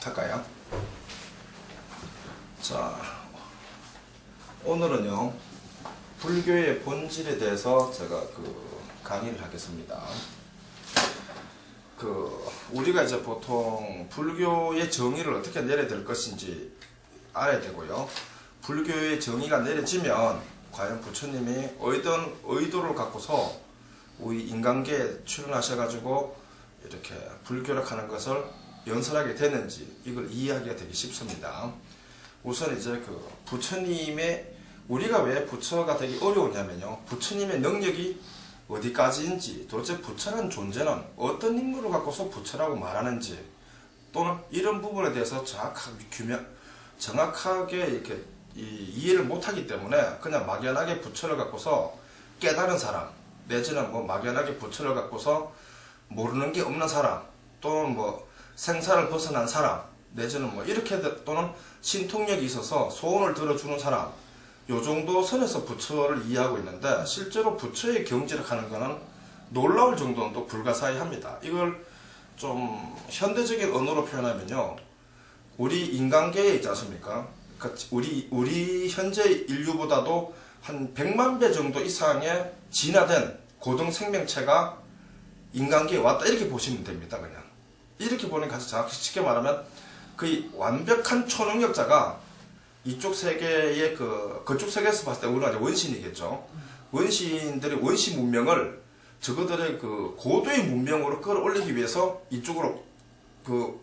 할까요? 자, 오늘은요 불교의 본질에 대해서 제가 강의를 하겠습니다. 우리가 이제 보통 불교의 정의를 어떻게 내려야 될 것인지 알아야 되고요. 불교의 정의가 내려지면 과연 부처님이 어떤 의도를 갖고서 우리 인간계에 출연하셔가지고 이렇게 불교를 하는 것을 연설하게 되는지 이걸 이해하기가 되게 쉽습니다. 우선 이제 부처님의 우리가 왜 부처가 되기 어려우냐면요, 부처님의 능력이 어디까지인지, 도대체 부처라는 존재는 어떤 인물을 갖고서 부처라고 말하는지, 또는 이런 부분에 대해서 정확하게 이렇게 이해를 못하기 때문에 그냥 막연하게 부처를 갖고서 깨달은 사람, 내지는 막연하게 부처를 갖고서 모르는 게 없는 사람, 또는 생사를 벗어난 사람, 내지는 이렇게, 또는 신통력이 있어서 소원을 들어주는 사람, 요 정도 선에서 부처를 이해하고 있는데, 실제로 부처의 경지를 하는 것은 놀라울 정도는 또 불가사의합니다. 이걸 좀 현대적인 언어로 표현하면요, 우리 인간계에 있지 않습니까? 우리 현재 인류보다도 한 100만 배 정도 이상의 진화된 고등 생명체가 인간계에 왔다, 이렇게 보시면 됩니다. 그냥 이렇게 보는 가장 정확히 쉽게 말하면 거의 완벽한 초능력자가 이쪽 세계의 그쪽 세계에서 봤을 때 우리가 원신이겠죠. 원신들의 원시 문명을 저거들의 고도의 문명으로 끌어올리기 위해서 이쪽으로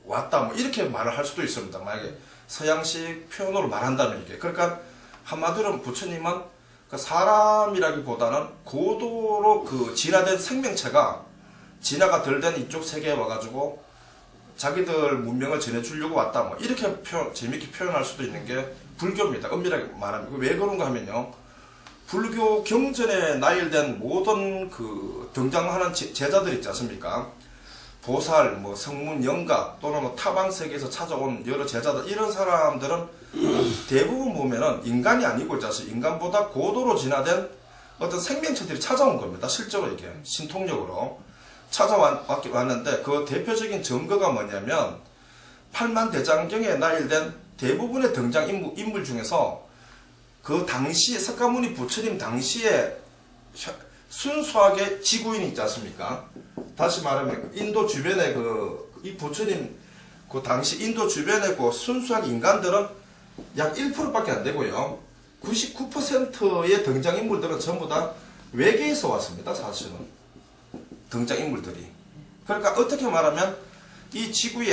왔다, 이렇게 말을 할 수도 있습니다. 만약에 서양식 표현으로 말한다면 이게. 그러니까 한마디로 부처님은 사람이라기보다는 고도로 진화된 생명체가 진화가 덜 된 이쪽 세계에 와가지고 자기들 문명을 전해주려고 왔다, 이렇게 재밌게 표현할 수도 있는 게 불교입니다. 엄밀하게 말하면. 왜 그런가 하면요, 불교 경전에 나열된 모든 등장하는 제자들 있지 않습니까? 보살, 성문, 영가, 또는 타방세계에서 찾아온 여러 제자들, 이런 사람들은 대부분 보면은 인간이 아니고 있지 않습니까? 인간보다 고도로 진화된 어떤 생명체들이 찾아온 겁니다. 실제로 이게 신통력으로 찾아왔는데, 그 대표적인 증거가 뭐냐면 팔만대장경에 나열된 대부분의 등장인물 중에서 그 당시에 석가모니 부처님 당시에 순수하게 지구인이 있지 않습니까? 다시 말하면 인도 주변에 이 부처님 당시 인도 주변에 순수한 인간들은 약 1%밖에 안 되고요, 99%의 등장인물들은 전부 다 외계에서 왔습니다. 사실은 등장인물들이. 그러니까 어떻게 말하면 이 지구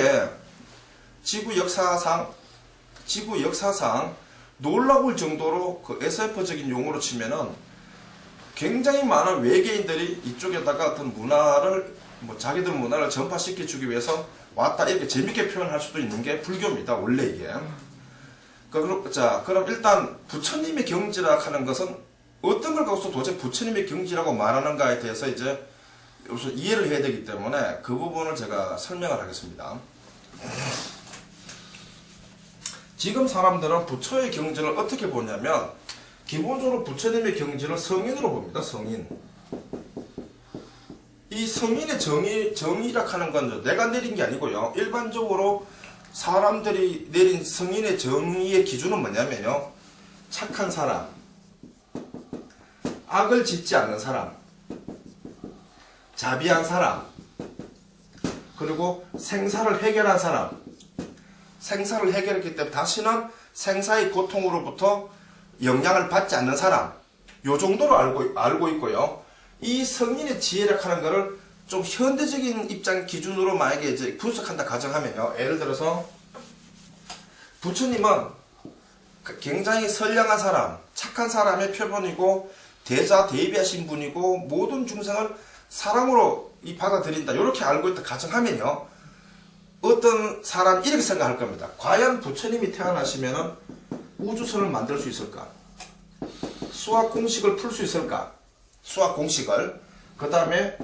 역사상 놀라울 정도로 SF적인 용어로 치면은 굉장히 많은 외계인들이 이쪽에다가 어떤 문화를, 자기들 문화를 전파시켜주기 위해서 왔다, 이렇게 재밌게 표현할 수도 있는 게 불교입니다. 원래 이게. 그럼 일단 부처님의 경지라 하는 것은 어떤 걸 갖고서 도대체 부처님의 경지라고 말하는가에 대해서 이제 우선 이해를 해야 되기 때문에 그 부분을 제가 설명을 하겠습니다. 지금 사람들은 부처의 경지를 어떻게 보냐면, 기본적으로 부처님의 경지를 성인으로 봅니다. 성인. 이 성인의 정의라 하는 건 내가 내린 게 아니고요, 일반적으로 사람들이 내린 성인의 정의의 기준은 뭐냐면요, 착한 사람, 악을 짓지 않는 사람, 자비한 사람, 그리고 생사를 해결한 사람. 생사를 해결했기 때문에 다시는 생사의 고통으로부터 영향을 받지 않는 사람, 요 정도로 알고 있고요. 이 성인의 지혜라 하는 거를 좀 현대적인 입장 기준으로 만약에 이제 분석한다 가정하면요, 예를 들어서 부처님은 굉장히 선량한 사람, 착한 사람의 표본이고 대비하신 분이고 모든 중생을 사람으로 받아들인다, 이렇게 알고 있다 가정하면요, 어떤 사람 이렇게 생각할 겁니다. 과연 부처님이 태어나시면은 우주선을 만들 수 있을까? 수학 공식을 풀 수 있을까? 수학 공식을. 그 다음에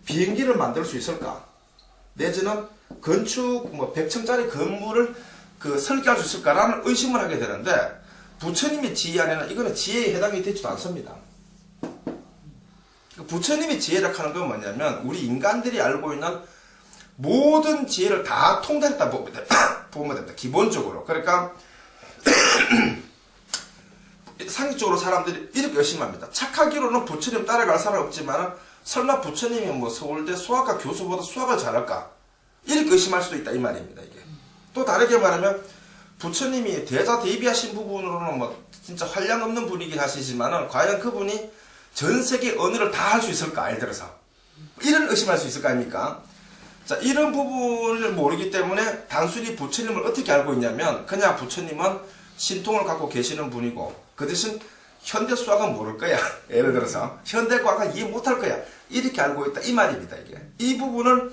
비행기를 만들 수 있을까? 내지는 건축 100층짜리 건물을 설계할 수 있을까라는 의심을 하게 되는데, 부처님의 지혜 안에는 이거는 지혜에 해당이 되지도 않습니다. 부처님의 지혜를 하는 건 뭐냐면, 우리 인간들이 알고 있는 모든 지혜를 다 통달했다 보면 됩니다. 기본적으로. 그러니까 상식적으로 사람들이 이렇게 의심합니다. 착하기로는 부처님 따라갈 사람 없지만 설마 부처님이 뭐 서울대 수학과 교수보다 수학을 잘할까? 이렇게 의심할 수도 있다 이 말입니다. 이게 또 다르게 말하면 부처님이 대자대비하신 부분으로는 뭐 진짜 한량 없는 분이긴 하시지만은 과연 그분이 전 세계 언어를 다 할 수 있을까? 예를 들어서 이런 의심할 수 있을 거 아닙니까? 자, 이런 부분을 모르기 때문에 단순히 부처님을 어떻게 알고 있냐면 그냥 부처님은 신통을 갖고 계시는 분이고 그 대신 현대 수학은 모를 거야. 예를 들어서 현대 과학은 이해 못할 거야. 이렇게 알고 있다 이 말입니다. 이게 이 부분을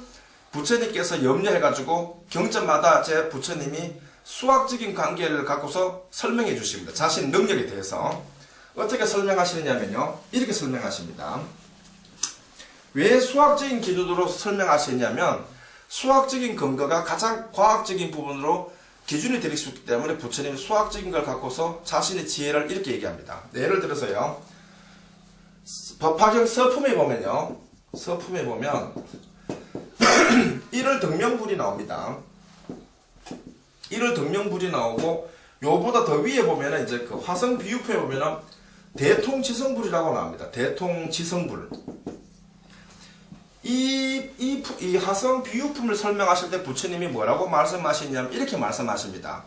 부처님께서 염려해가지고 경전마다 제 부처님이 수학적인 관계를 갖고서 설명해 주십니다. 자신 능력에 대해서 어떻게 설명하시느냐면요. 이렇게 설명하십니다. 왜 수학적인 기준으로 설명하시냐면 수학적인 근거가 가장 과학적인 부분으로 기준이 될 수 있기 때문에 부처님이 수학적인 걸 갖고서 자신의 지혜를 이렇게 얘기합니다. 예를 들어서요. 법화경 서품에 보면요. 서품에 보면 1월 등명불이 나옵니다. 1월 등명불이 나오고 요보다 더 위에 보면은 이제 그 화성 비유표에 보면은 대통지성불이라고 나옵니다. 대통지성불. 이 화성 비유품을 설명하실 때 부처님이 뭐라고 말씀하시냐면 이렇게 말씀하십니다.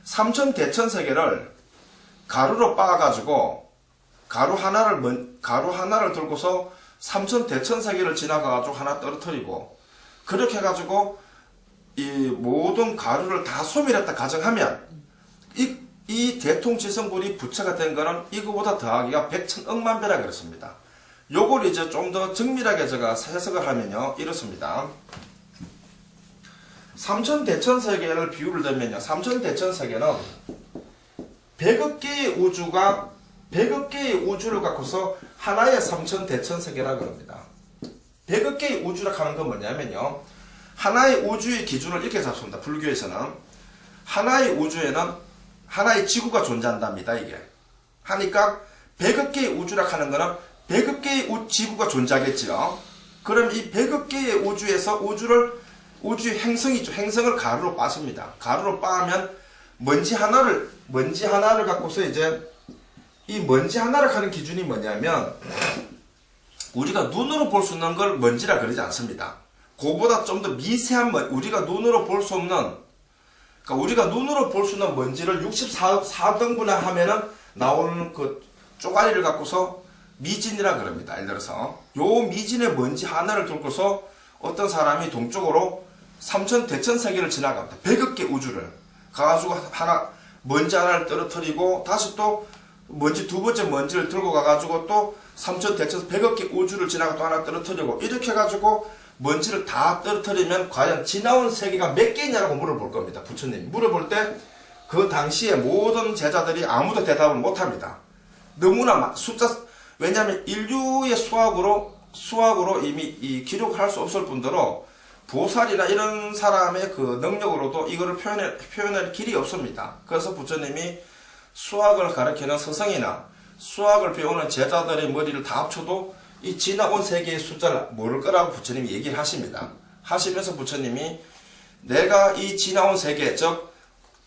삼천대천세계를 가루로 빻아가지고 가루 하나를 들고서 삼천대천세계를 지나가가지고 하나 떨어뜨리고 그렇게 해가지고 이 모든 가루를 다 소멸했다 가정하면 이 대통지성불이 부처가 된 거는 이거보다 더하기가 100천억만 배라 그랬습니다. 요걸 이제 좀 더 정밀하게 제가 해석을 하면요. 이렇습니다. 삼천대천세계를 비유를 들면요. 삼천대천세계는 100억 개의 우주를 갖고서 하나의 삼천대천세계라고 합니다. 100억 개의 우주라고 하는 건 뭐냐면요. 하나의 우주의 기준을 이렇게 잡습니다. 불교에서는 하나의 우주에는 하나의 지구가 존재한답니다. 이게 하니까 100억 개의 우주라고 하는 거는 100억 개의 지구가 존재하겠지요. 그럼 이 100억 개의 우주에서 우주의 행성이 있죠. 행성을 가루로 빻습니다. 가루로 빻으면 먼지 하나를 갖고서 이제 이 먼지 하나를 하는 기준이 뭐냐면 우리가 눈으로 볼 수 있는 걸 먼지라 그러지 않습니다. 그보다 좀 더 미세한 우리가 눈으로 볼 수 없는 그러니까 우리가 눈으로 볼 수 있는 먼지를 64등분을 하면은 나오는 그 쪼가리를 갖고서 미진이라 그럽니다. 예를 들어서 요 미진의 먼지 하나를 들고서 어떤 사람이 동쪽으로 삼천대천세계를 지나갑니다. 100억 개 우주를 가가지고 먼지 하나를 떨어뜨리고 다시 또 먼지 두 번째 먼지를 들고 가가지고 또 삼천대천 100억 개 우주를 지나가 또 하나 떨어뜨리고 이렇게 해가지고 먼지를 다 떨어뜨리면 과연 지나온 세계가 몇 개냐라고 물어볼 겁니다. 부처님 물어볼 때 그 당시에 모든 제자들이 아무도 대답을 못합니다. 너무나 왜냐하면 인류의 수학으로 이미 기록을 할 수 없을 뿐더러 보살이나 이런 사람의 그 능력으로도 이거를 표현할 길이 없습니다. 그래서 부처님이 수학을 가르치는 스승이나 수학을 배우는 제자들의 머리를 다 합쳐도 이 지나온 세계의 숫자를 모를 거라고 부처님이 얘기를 하십니다. 하시면서 부처님이 내가 이 지나온 세계, 즉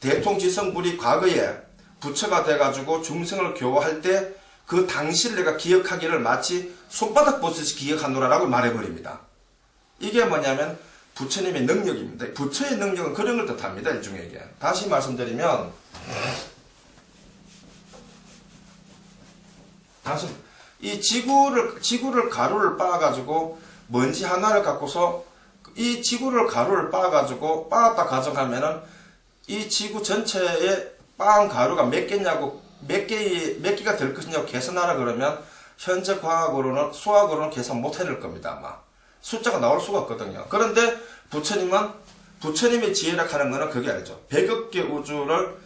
대통지성불이 과거에 부처가 돼가지고 중생을 교화할 때 그 당시를 내가 기억하기를 마치 손바닥 보듯이 기억하노라라고 말해버립니다. 이게 뭐냐면 부처님의 능력입니다. 부처의 능력은 그런 걸 뜻합니다. 일종의 다시 말씀드리면 이 지구를 가루를 빻아가지고 먼지 하나를 갖고서 이 지구를 가루를 빻아가지고 빻았다 가정하면은 이 지구 전체에 빻은 가루가 몇 개냐고 몇 개가 될 것이냐고 계산하라 그러면 현재 과학으로는 수학으로는 계산 못 해낼 겁니다. 아마 숫자가 나올 수가 없거든요. 그런데 부처님의 지혜라 하는 거는 그게 아니죠. 100억 개 우주를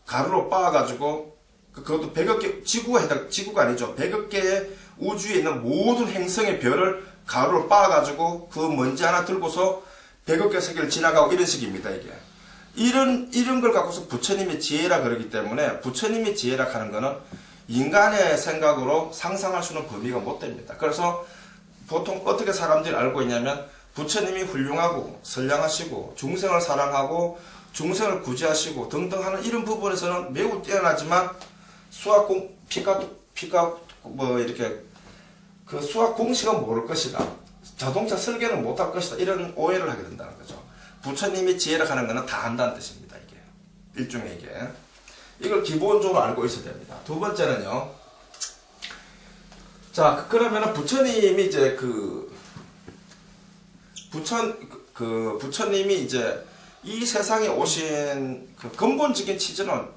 가루로 빻아가지고 그것도 100억 개 지구가 아니죠. 100억 개의 우주에 있는 모든 행성의 별을 가루로 빻아가지고 그 먼지 하나 들고서 100억 개 세계를 지나가고 이런 식입니다. 이게 이런 걸 갖고서 부처님의 지혜라 그러기 때문에 부처님의 지혜라 하는 거는 인간의 생각으로 상상할 수는 범위가 못 됩니다. 그래서 보통 어떻게 사람들이 알고 있냐면 부처님이 훌륭하고 선량하시고 중생을 사랑하고 중생을 구제하시고 등등 하는 이런 부분에서는 매우 뛰어나지만 수학 피가 뭐 이렇게 그 수학 공식은 모를 것이다. 자동차 설계는 못할 것이다. 이런 오해를 하게 된다는 거죠. 부처님이 지혜를 하는 것은 다 한다는 뜻입니다. 이게 일종의 이게 이걸 기본적으로 알고 있어야 됩니다. 두 번째는요. 자, 그러면은 부처님이 이제 부처님이 이제 이 세상에 오신 그 근본적인 취지는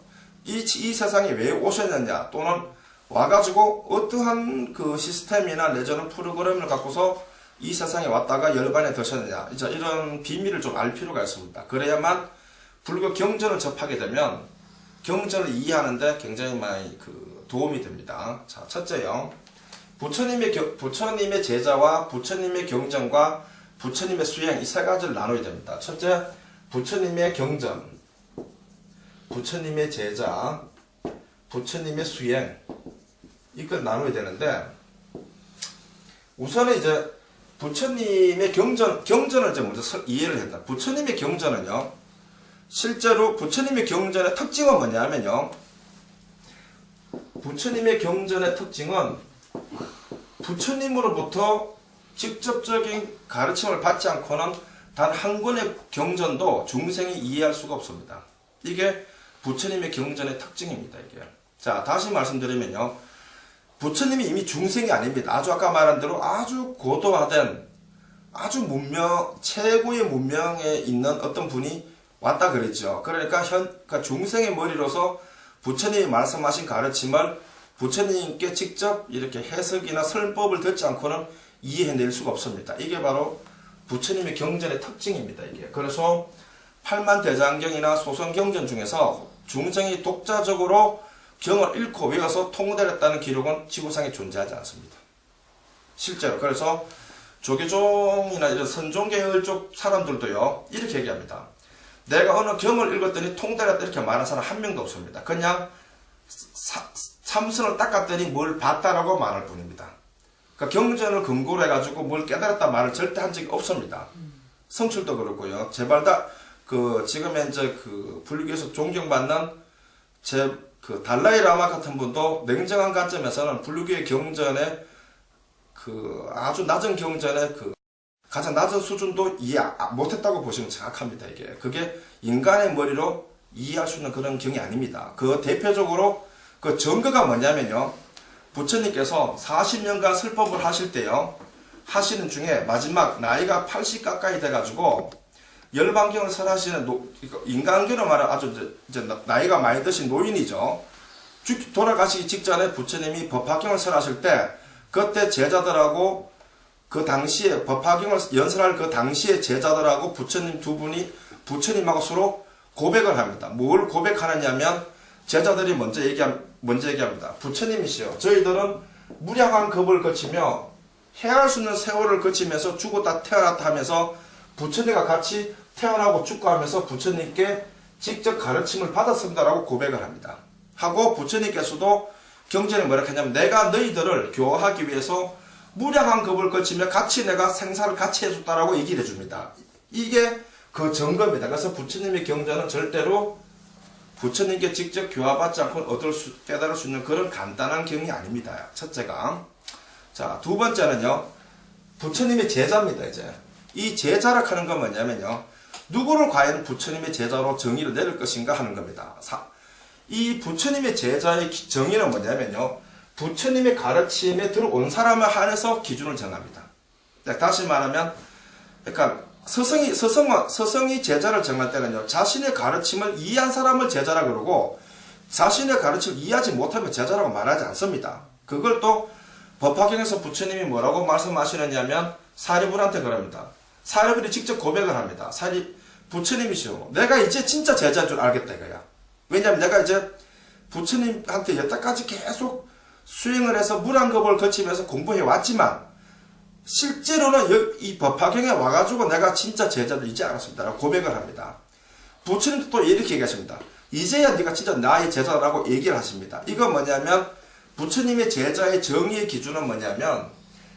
이 세상에 왜 오셨느냐, 또는 와가지고 어떠한 그 시스템이나 내지는 프로그램을 갖고서 이 세상에 왔다가 열반에 드셨느냐, 이제 이런 비밀을 좀 알 필요가 있습니다. 그래야만 불교 경전을 접하게 되면 경전을 이해하는데 굉장히 많이 그 도움이 됩니다. 자, 첫째요. 부처님의 제자와 부처님의 경전과 부처님의 수행, 이 세 가지를 나눠야 됩니다. 첫째, 부처님의 경전, 부처님의 제자, 부처님의 수행, 이걸 나눠야 되는데, 우선은 이제 부처님의 경전을 이제 먼저 이해를 했다. 부처님의 경전은요, 실제로 부처님의 경전의 특징은 뭐냐면요, 부처님의 경전의 특징은 부처님으로부터 직접적인 가르침을 받지 않고는 단 한 권의 경전도 중생이 이해할 수가 없습니다. 이게 부처님의 경전의 특징입니다. 이게. 자, 다시 말씀드리면요, 부처님이 이미 중생이 아닙니다. 아주 아까 말한 대로 아주 고도화된 아주 최고의 문명에 있는 어떤 분이 왔다 그랬죠. 그러니까 중생의 머리로서 부처님이 말씀하신 가르침을 부처님께 직접 이렇게 해석이나 설법을 듣지 않고는 이해해낼 수가 없습니다. 이게 바로 부처님의 경전의 특징입니다. 이게. 그래서 팔만대장경이나 소선경전 중에서 중생이 독자적으로 경을 읽고 외워서 통달했다는 기록은 지구상에 존재하지 않습니다. 실제로. 그래서 조계종이나 이런 선종계열 쪽 사람들도요, 이렇게 얘기합니다. 내가 어느 경을 읽었더니 통달했다 이렇게 말하는 사람 한 명도 없습니다. 그냥 삼선을 닦았더니 뭘 봤다라고 말할 뿐입니다. 그러니까 경전을 근거로 해가지고 뭘 깨달았다 말을 절대 한 적이 없습니다. 성출도 그렇고요. 제발 지금 현재 불교에서 존경받는 달라이 라마 같은 분도 냉정한 관점에서는 불교의 경전의 아주 낮은 경전의 가장 낮은 수준도 이해 못했다고 보시면 정확합니다. 그게 인간의 머리로 이해할 수 있는 그런 경이 아닙니다. 대표적으로 증거가 뭐냐면요, 부처님께서 40년간 설법을 하실 때요, 하시는 중에 마지막 나이가 80 가까이 돼가지고 열반경을 설하시는 인간계로 말하면 아주 이제 나이가 많이 드신 노인이죠. 돌아가시기 직전에 부처님이 법화경을 설하실 때 그때 제자들하고 그 당시에 법화경을 연설할 그 당시에 제자들하고 부처님 두 분이 부처님하고 서로 고백을 합니다. 뭘 고백하느냐면 제자들이 먼저 얘기합니다. 부처님이시여, 저희들은 무량한 겁을 거치며 헤아릴 수 있는 세월을 거치면서 죽었다 태어났다 하면서 부처님과 같이 태어나고 죽고 하면서 부처님께 직접 가르침을 받았습니다라고 고백을 합니다. 하고 부처님께서도 경전에 뭐라 하냐면 내가 너희들을 교화하기 위해서 무량한 겁을 거치며 같이 내가 생사를 같이 해줬다라고 얘기를 해줍니다. 이게 그 증거입니다. 그래서 부처님의 경전은 절대로 부처님께 직접 교화받지 않고 깨달을 수 있는 그런 간단한 경이 아닙니다. 첫째가. 자, 두 번째는요, 부처님의 제자입니다. 이제 이 제자라 하는 건 뭐냐면요, 누구를 과연 부처님의 제자로 정의를 내릴 것인가 하는 겁니다. 이 부처님의 제자의 정의는 뭐냐면요, 부처님의 가르침에 들어온 사람을 한해서 기준을 정합니다. 다시 말하면, 그러니까 서성이 제자를 정할 때는요, 자신의 가르침을 이해한 사람을 제자라 그러고 자신의 가르침을 이해하지 못하면 제자라고 말하지 않습니다. 그걸 또 법화경에서 부처님이 뭐라고 말씀하시느냐면 사리불한테 그럽니다. 사리불이 직접 고백을 합니다. 부처님이시오, 내가 이제 진짜 제자인 줄 알겠다 이거야. 왜냐하면 내가 이제 부처님한테 여태까지 계속 수행을 해서 무량겁을 거치면서 공부해 왔지만 실제로는 이 법화경에 와가지고 내가 진짜 제자도 이제 알았습니다 라고 고백을 합니다. 부처님도 또 이렇게 얘기하십니다. 이제야 네가 진짜 나의 제자라고 얘기를 하십니다. 이건 뭐냐면 부처님의 제자의 정의의 기준은 뭐냐면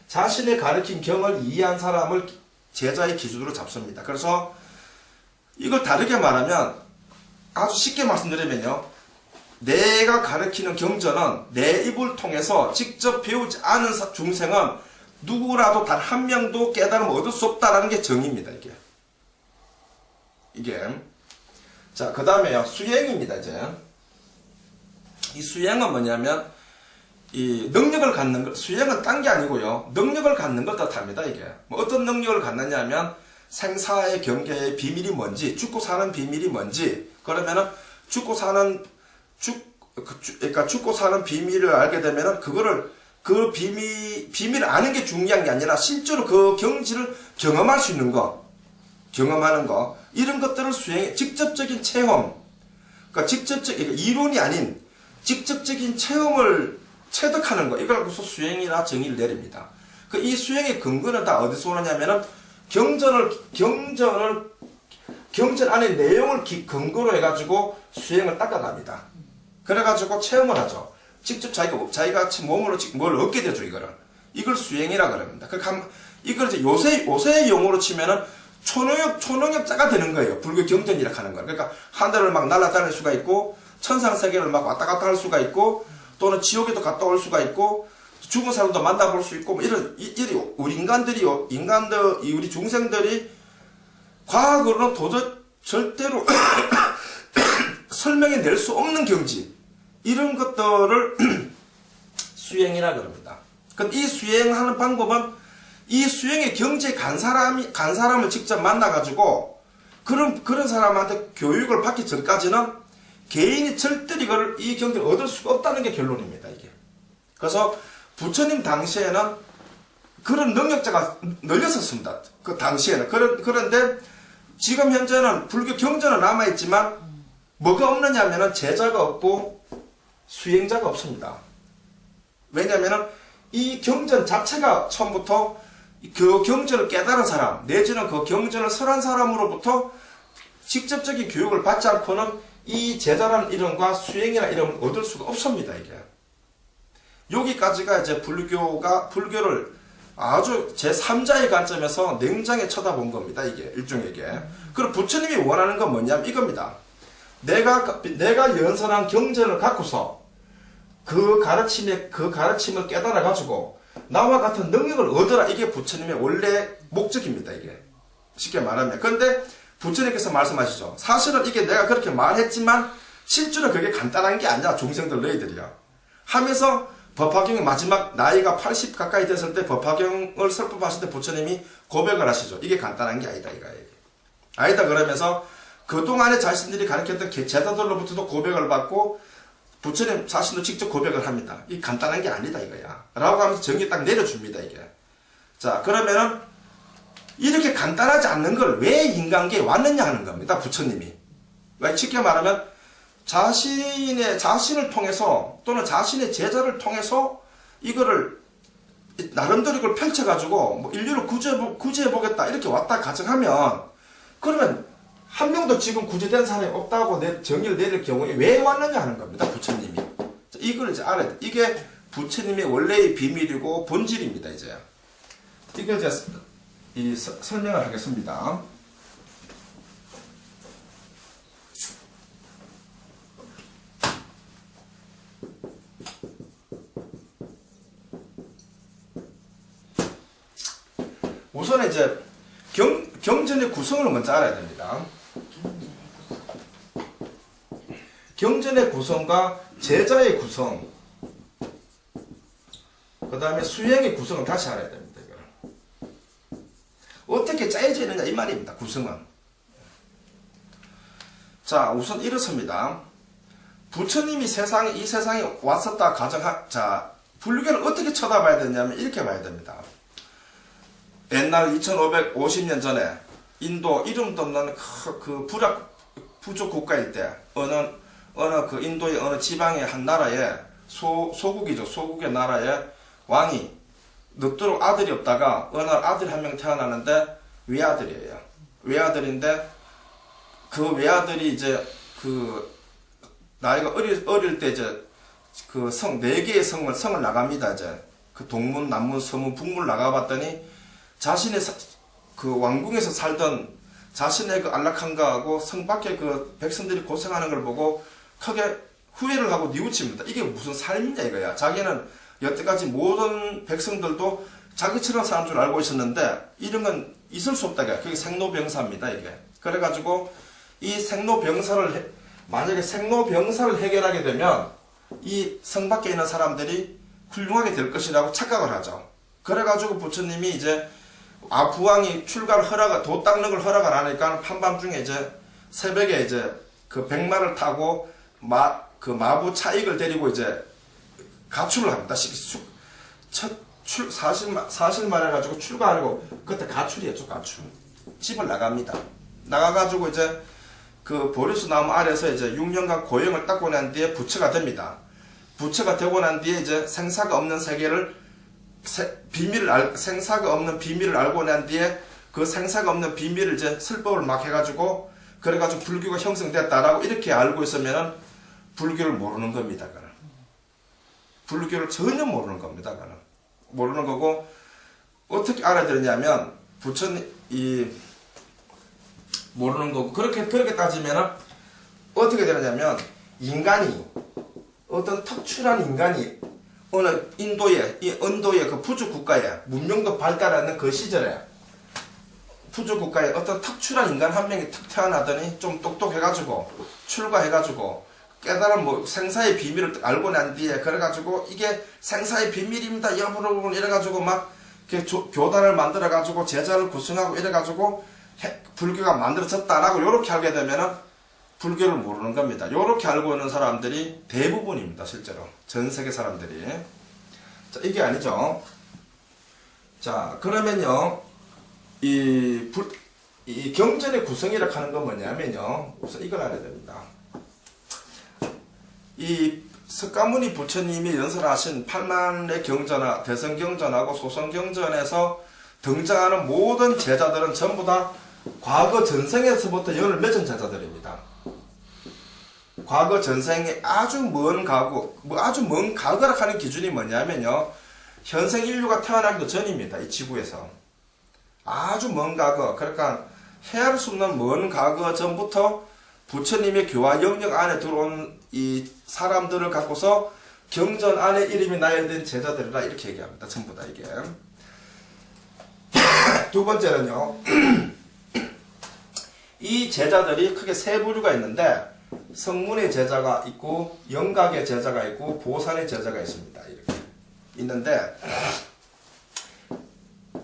자신의 가르친 경을 이해한 사람을 제자의 기준으로 잡습니다. 그래서 이걸 다르게 말하면 아주 쉽게 말씀드리면요. 내가 가르치는 경전은 내 입을 통해서 직접 배우지 않은 중생은 누구라도 단 한 명도 깨달음을 얻을 수 없다라는 게 정의입니다, 이게. 자, 그 다음에요. 수행입니다, 이제. 이 수행은 뭐냐면, 이 능력을 갖는 것, 수행은 딴 게 아니고요. 능력을 갖는 걸 뜻합니다, 이게. 뭐 어떤 능력을 갖느냐 하면, 생사의 경계의 비밀이 뭔지, 죽고 사는 비밀이 뭔지, 그러면은, 그러니까 죽고 사는 비밀을 알게 되면은, 그 비밀을 아는 게 중요한 게 아니라, 실제로 그 경지를 경험할 수 있는 거, 경험하는 거, 이런 것들을 수행해, 직접적인 체험, 그러니까 이론이 아닌, 직접적인 체험을 체득하는 거, 이걸 갖고서 수행이나 정의를 내립니다. 이 수행의 근거는 다 어디서 오느냐면은, 경전 안의 내용을 근거로 해가지고 수행을 닦아갑니다. 그래가지고 체험을 하죠. 직접 자기가 몸으로 뭘 얻게 되죠, 이걸 수행이라 그럽니다. 이걸 이제 요새 용어로 치면은 초능력자가 되는 거예요. 불교 경전이라 하는 거. 그러니까 하늘을 막 날아다닐 수가 있고, 천상세계를 막 왔다 갔다 할 수가 있고, 또는 지옥에도 갔다 올 수가 있고, 죽은 사람도 만나볼 수 있고, 뭐 우리 중생들이 과학으로는 절대로 설명해 낼 수 없는 경지, 이런 것들을 수행이라 그럽니다. 근데 이 수행하는 방법은 이 수행의 경지에 간 사람을 직접 만나가지고, 그런 사람한테 교육을 받기 전까지는 개인이 절대로 이 경지를 얻을 수가 없다는 게 결론입니다, 이게. 그래서 부처님 당시에는 그런 능력자가 널렸었습니다. 그 당시에는. 그런데 지금 현재는 불교 경전은 남아있지만 뭐가 없느냐 하면은 제자가 없고 수행자가 없습니다. 왜냐면은 이 경전 자체가 처음부터 그 경전을 깨달은 사람, 내지는 그 경전을 설한 사람으로부터 직접적인 교육을 받지 않고는 이 제자라는 이름과 수행이라는 이름을 얻을 수가 없습니다, 이게. 여기까지가 이제 불교를 아주 제3자의 관점에서 냉정히 쳐다본 겁니다, 이게, 일종에게. 그리고 부처님이 원하는 건 뭐냐면 이겁니다. 내가 연설한 경전을 갖고서 그 가르침을 깨달아가지고 나와 같은 능력을 얻어라. 이게 부처님의 원래 목적입니다, 이게. 쉽게 말하면. 그런데 부처님께서 말씀하시죠. 사실은 이게 내가 그렇게 말했지만 실제로 그게 간단한 게 아니야. 중생들 너희들이야. 하면서 법화경의 마지막 나이가 80 가까이 됐을 때 법화경을 설법하실 때 부처님이 고백을 하시죠. 이게 간단한 게 아니다, 이거예요. 아니다 그러면서 그동안에 자신들이 가르쳤던 제자들로부터도 고백을 받고 부처님 자신도 직접 고백을 합니다. 이게 간단한 게 아니다, 이거야. 라고 하면서 정의 딱 내려줍니다, 이게. 자, 그러면은 이렇게 간단하지 않는 걸 왜 인간계에 왔느냐 하는 겁니다, 부처님이. 왜 쉽게 말하면 자신을 통해서 또는 자신의 제자를 통해서 이거를 나름대로 이걸 펼쳐가지고 뭐 인류를 구제해보겠다 이렇게 왔다 가정하면 그러면 한 명도 지금 구제된 사람이 없다고 정의를 내릴 경우에 왜 왔느냐 하는 겁니다, 부처님이. 이걸 이제 알아야 돼. 이게 부처님의 원래의 비밀이고 본질입니다, 이제. 이걸 이제 설명을 하겠습니다. 우선 이제 경전의 구성을 먼저 알아야 됩니다. 경전의 구성과 제자의 구성, 그 다음에 수행의 구성을 다시 알아야 됩니다. 어떻게 짜여져 있느냐 이 말입니다. 구성은. 자, 우선 이렇습니다. 부처님이 이 세상에 왔었다 자, 불교를 어떻게 쳐다봐야 되냐면 이렇게 봐야 됩니다. 옛날 2550년 전에 인도 이름도 없는 그 부족 국가일 때 어느 그 인도의 어느 지방의 한 나라에 소국이죠. 소국의 나라에 왕이 늙도록 아들이 없다가 어느 날 아들이 한 명 태어나는데 외아들이에요. 외아들인데 그 외아들이 이제 그 나이가 어릴 때 이제 그 4개의 성을 나갑니다. 이제 그 동문, 남문, 서문, 북문 나가봤더니 자신의 그 왕궁에서 살던 자신의 그 안락한 거하고 성 밖에 그 백성들이 고생하는 걸 보고 크게 후회를 하고 뉘우칩니다. 이게 무슨 삶이냐 이거야. 자기는 여태까지 모든 백성들도 자기처럼 사람 줄 알고 있었는데 이런 건 있을 수 없다. 그게 생로병사입니다. 이게. 그래가지고 이 생로병사를 만약에 생로병사를 해결하게 되면 이 성 밖에 있는 사람들이 훌륭하게 될 것이라고 착각을 하죠. 그래가지고 부처님이 이제 부왕이 출가를 도 닦는 걸 허락을 안 하니까 한밤중에 이제 새벽에 이제 그 백마를 타고 그 마부 차익을 데리고 이제 가출을 합니다. 사실 말해가지고 출가하고 그때 가출이었죠. 가출. 집을 나갑니다. 나가가지고 이제 그 보리수 나무 아래서 이제 6년간 고영을 닦고 난 뒤에 부처가 됩니다. 부처가 되고 난 뒤에 이제 생사가 없는 세계를 생사가 없는 비밀을 알고 난 뒤에 그 생사가 없는 비밀을 이제 설법을 막 해가지고 그래가지고 불교가 형성됐다라고 이렇게 알고 있으면은 불교를 모르는 겁니다. 그는 불교를 전혀 모르는 겁니다. 그는 모르는 거고 어떻게 알아들었냐면 부처님 모르는 거고 그렇게 따지면은 어떻게 되느냐면 인간이 어떤 특출한 인간이 어느 인도의 그 부주 국가에 문명도 발달하는 그 시절에 부주 국가에 어떤 특출한 인간 한 명이 탁 태어나더니 좀 똑똑해가지고 출가해가지고 깨달은 생사의 비밀을 알고 난 뒤에 그래가지고 이게 생사의 비밀입니다 여러분 이래가지고 막 교단을 만들어가지고 제자를 구성하고 이래가지고 불교가 만들어졌다라고 요렇게 알게 되면은 불교를 모르는 겁니다. 요렇게 알고 있는 사람들이 대부분입니다. 실제로 전 세계 사람들이. 자, 이게 아니죠. 자, 그러면요 이 경전의 구성이라고 하는 건 뭐냐면요 우선 이걸 알아야 됩니다. 이 석가모니 부처님이 연설하신 8만의 경전화, 대성경전하고 소성경전에서 등장하는 모든 제자들은 전부 다 과거 전생에서부터 연을 맺은 제자들입니다. 과거 전생에 아주 먼 과거라 하는 기준이 뭐냐면요. 현생 인류가 태어나기도 전입니다. 이 지구에서. 아주 먼 과거, 그러니까 헤아릴 수 없는 먼 과거 전부터 부처님의 교화 영역 안에 들어온 이 사람들을 갖고서 경전 안에 이름이 나열된 제자들이라 이렇게 얘기합니다. 전부 다 이게. 두 번째는요. 이 제자들이 크게 세 부류가 있는데 성문의 제자가 있고 영각의 제자가 있고 보산의 제자가 있습니다. 이렇게 있는데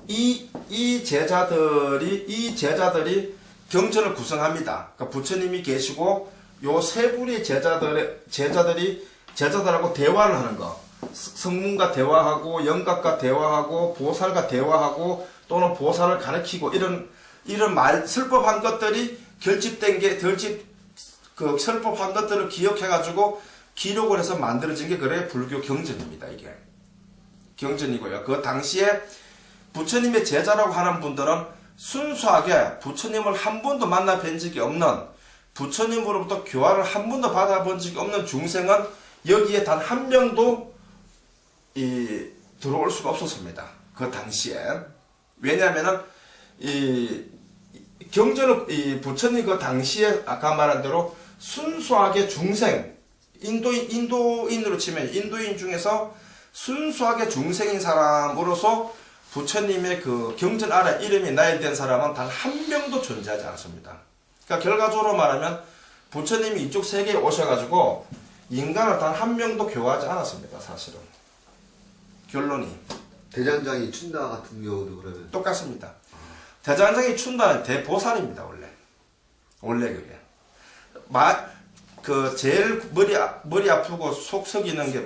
이 제자들이 경전을 구성합니다. 그러니까 부처님이 계시고 요 세 부류의 제자들하고 대화를 하는 거. 성문과 대화하고 영각과 대화하고 보살과 대화하고 또는 보살을 가르치고 이런 설법한 것들이 그 설법한 것들을 기억해가지고 기록을 해서 만들어진 게 그래 불교 경전입니다. 이게 경전이고요. 그 당시에 부처님의 제자라고 하는 분들은 순수하게 부처님을 한 번도 만나 뵌 적이 없는 부처님으로부터 교화를 한 번도 받아본 적이 없는 중생은 여기에 단 한 명도 들어올 수가 없었습니다. 그 당시에. 왜냐하면은 경전을 부처님 그 당시에 아까 말한 대로 순수하게 중생 인도인으로 치면 인도인 중에서 순수하게 중생인 사람으로서 부처님의 그 경전 아래 이름이 나열된 사람은 단 한 명도 존재하지 않습니다. 그러니까 결과적으로 말하면 부처님이 이쪽 세계에 오셔가지고 인간을 단 한 명도 교화하지 않았습니다. 사실은. 결론이. 대장장이 춘다 같은 경우도 그러면 똑같습니다. 대장장이 춘다는 대보살입니다. 원래 그게. 제일 머리 아프고 속 썩이는 게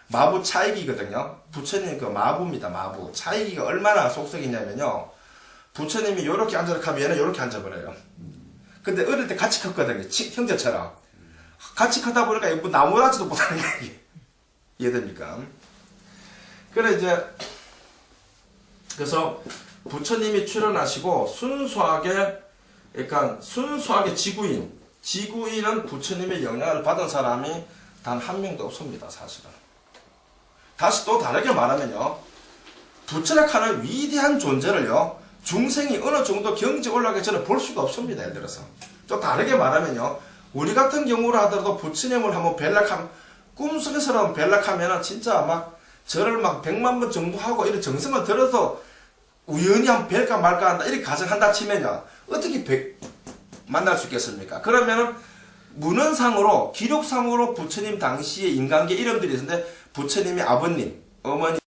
마부 차익이거든요. 부처님 그 마부입니다. 마부. 차익이가 얼마나 속 썩이냐면요. 부처님이 요렇게 앉아서 하면 얘는 요렇게 앉아버려요. 근데 어릴 때 같이 컸거든요. 형제처럼. 같이 크다 보니까 뭐 나무라지도 못하는 게 이해됩니까? 그래서 부처님이 출현하시고 순수하게 지구인은 부처님의 영향을 받은 사람이 단 한 명도 없습니다. 사실은. 다시 또 다르게 말하면요. 부처라 하는 위대한 존재를요. 중생이 어느 정도 경제 올라가기 전에 볼 수가 없습니다. 예를 들어서. 좀 다르게 말하면요. 우리 같은 경우로 하더라도 부처님을 한번 뵐락하면, 꿈속에서라도 뵐락하면은 진짜 막 절을 막 100만 번 정도 하고 이런 정성을 들어서 우연히 한번 뵐까 말까 한다. 이렇게 가정한다 치면요. 어떻게 만날 수 있겠습니까? 그러면은 문헌상으로, 기록상으로 부처님 당시의 인간계 이름들이 있는데 부처님의 아버님, 어머니,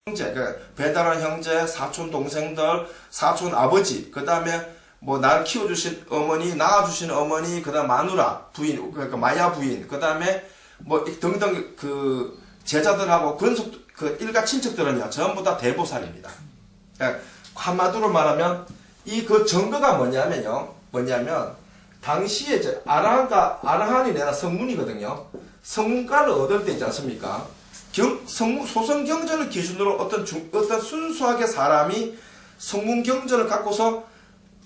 형제, 배달한 형제, 사촌 동생들, 사촌 아버지, 그 다음에 뭐 나를 키워주신 어머니, 낳아주신 어머니, 그 다음 마누라, 부인, 그러니까 마야 부인, 그 다음에 뭐 등등 그 제자들하고 근속, 그 일가 친척들은요, 전부 다 대보살입니다. 그러니까 한마디로 말하면 이 그 증거가 뭐냐면 당시에 이제 아라한이 내가 성문이거든요. 성문가를 얻을 때 있지 않습니까? 소성 경전을 기준으로 어떤 순수하게 사람이 성문 경전을 갖고서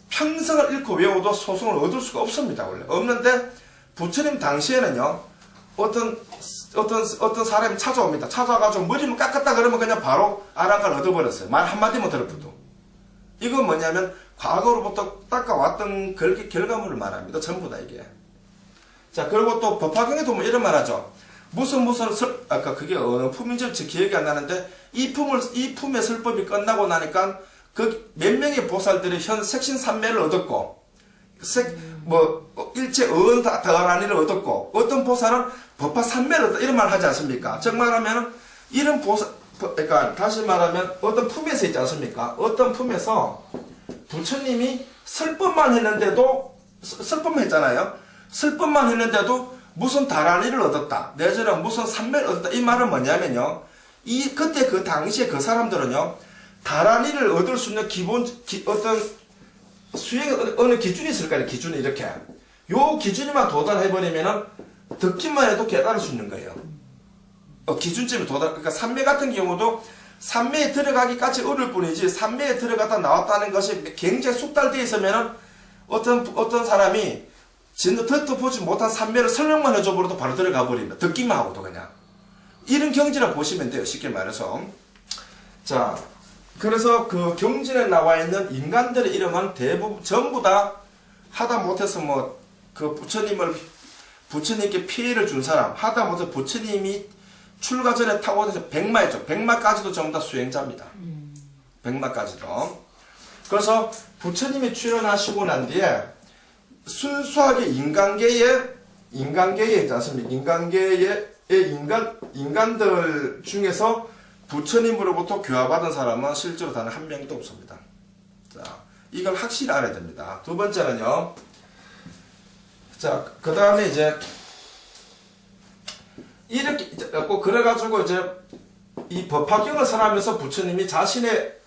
평생을 잃고 외워도 소성을 얻을 수가 없습니다. 원래 없는데 부처님 당시에는요, 어떤 사람이 찾아옵니다. 찾아와가지고 머리만 깎았다 그러면 그냥 바로 아라한가를 얻어버렸어요. 말 한마디만 들어도. 이건 뭐냐면 과거로부터 닦아왔던 결과물을 말합니다. 전부 다 이게. 자, 그리고 또 법화경에 보면 이런 말 하죠. 아까 그게 어느 품인지 기억이 안 나는데, 이 품의 설법이 끝나고 나니까 그 몇 명의 보살들이 색신삼매를 얻었고, 일체 어은 다라니를 얻었고, 어떤 보살은 법화삼매를 얻었다. 이런 말 하지 않습니까? 즉 말하면, 이런 그러니까 다시 말하면 어떤 품에서 있지 않습니까? 어떤 품에서 부처님이 설법만 했는데도, 설법만 했잖아요. 설법만 했는데도 무슨 다라니를 얻었다. 내지는 무슨 삼매를 얻었다. 이 말은 뭐냐면요. 그때 그 당시에 그 사람들은요, 다라니를 얻을 수 있는 어떤 수행의 어느 기준이 있을 거예요. 기준이 이렇게. 요 기준에만 도달해버리면은 듣기만 해도 깨달을 수 있는 거예요. 기준점에 그러니까 삼매 같은 경우도 삼매에 들어가기까지 어려울 뿐이지, 삼매에 들어갔다 나왔다는 것이 굉장히 숙달되어 있으면은 어떤 사람이 진짜 듣도 보지 못한 삼매를 설명만 해줘버려도 바로 들어가 버립니다. 듣기만 하고도 그냥. 이런 경지라 보시면 돼요. 쉽게 말해서. 자, 그래서 그 경전에 나와 있는 인간들의 이름은 대부분, 전부 다 하다 못해서 그 부처님께 피해를 준 사람, 하다 못해서 부처님이 출가 전에 타고서 백마였죠. 백마까지도 전부 다 수행자입니다. 백마까지도. 그래서 부처님이 출현하시고 난 뒤에 순수하게 인간계에 있지 않습니까? 인간들 중에서 부처님으로부터 교화받은 사람은 실제로 단 한 명도 없습니다. 자, 이걸 확실히 알아야 됩니다. 두 번째는요. 자, 그 다음에 이제 이렇게 그래가지고 이제 이 법화경을 설하면서 부처님이 자신의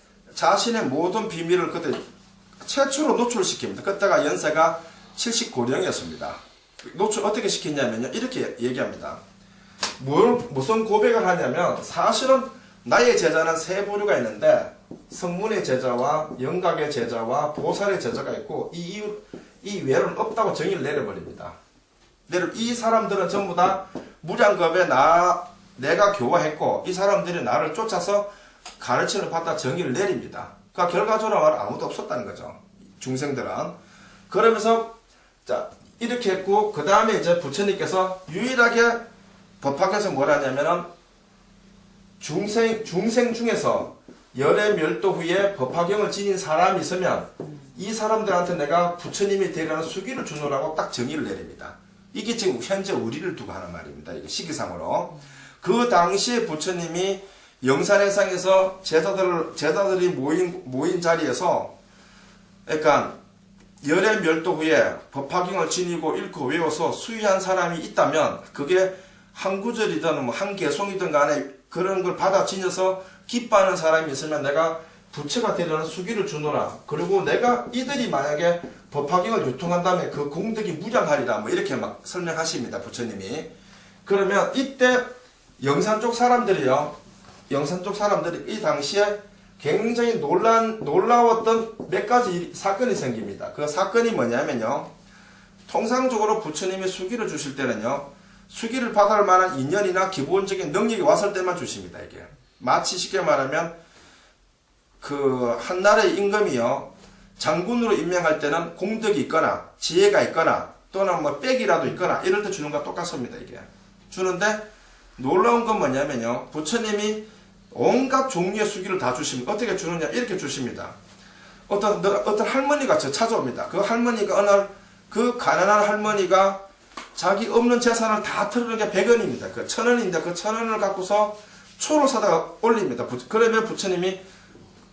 모든 비밀을 그때 최초로 노출시킵니다. 그때가 연세가 79령이었습니다. 노출 어떻게 시켰냐면요. 이렇게 얘기합니다. 무슨 고백을 하냐면, 사실은 나의 제자는 세 부류가 있는데, 성문의 제자와 영각의 제자와 보살의 제자가 있고, 이 외로는 없다고 정의를 내려버립니다. 이 사람들은 전부 다 무량겁에 내가 교화했고, 이 사람들이 나를 쫓아서 가르침을 받다 정의를 내립니다. 그러니까 결과적으로 말하면 아무도 없었다는 거죠. 중생들은. 그러면서, 자, 이렇게 했고, 그 다음에 이제 부처님께서 유일하게 법화경에서 뭐라 하냐면은, 중생 중에서 열의 멸도 후에 법화경을 지닌 사람이 있으면, 이 사람들한테 내가 부처님이 되라는 수기를 주노라고 딱 정의를 내립니다. 이게 지금 현재 우리를 두고 하는 말입니다. 이게 시기상으로. 그 당시에 부처님이 영산해상에서 제자들이 모인 자리에서, 그러니까 열의 멸도 후에 법화경을 지니고 읽고 외워서 수위한 사람이 있다면, 그게 한 구절이든 한 개송이든 간에 그런 걸 받아 지녀서 기뻐하는 사람이 있으면 내가 부처가 되려는 수기를 주노라. 그리고 내가 이들이 만약에 법화경을 유통한다면 그 공덕이 무량하리라. 뭐 이렇게 막 설명하십니다. 부처님이. 그러면 이때 영산 쪽 사람들이 이 당시에 굉장히 놀라웠던 몇 가지 사건이 생깁니다. 그 사건이 뭐냐면요. 통상적으로 부처님이 수기를 주실 때는요. 수기를 받을 만한 인연이나 기본적인 능력이 왔을 때만 주십니다. 이게. 마치 쉽게 말하면 그 한 나라의 임금이요. 장군으로 임명할 때는 공덕이 있거나 지혜가 있거나 또는 뭐 빽이라도 있거나 이럴 때 주는 거와 똑같습니다. 이게 주는데 놀라운 건 뭐냐면요, 부처님이 온갖 종류의 수기를 다 주십니다. 어떻게 주느냐, 이렇게 주십니다. 어떤 할머니가 저 찾아옵니다. 그 할머니가 어느 날 그 가난한 할머니가 자기 없는 재산을 다 털어놓은 게 100원입니다. 그 1000원인데 그 1000원을 갖고서 초를 사다가 올립니다. 그러면 부처님이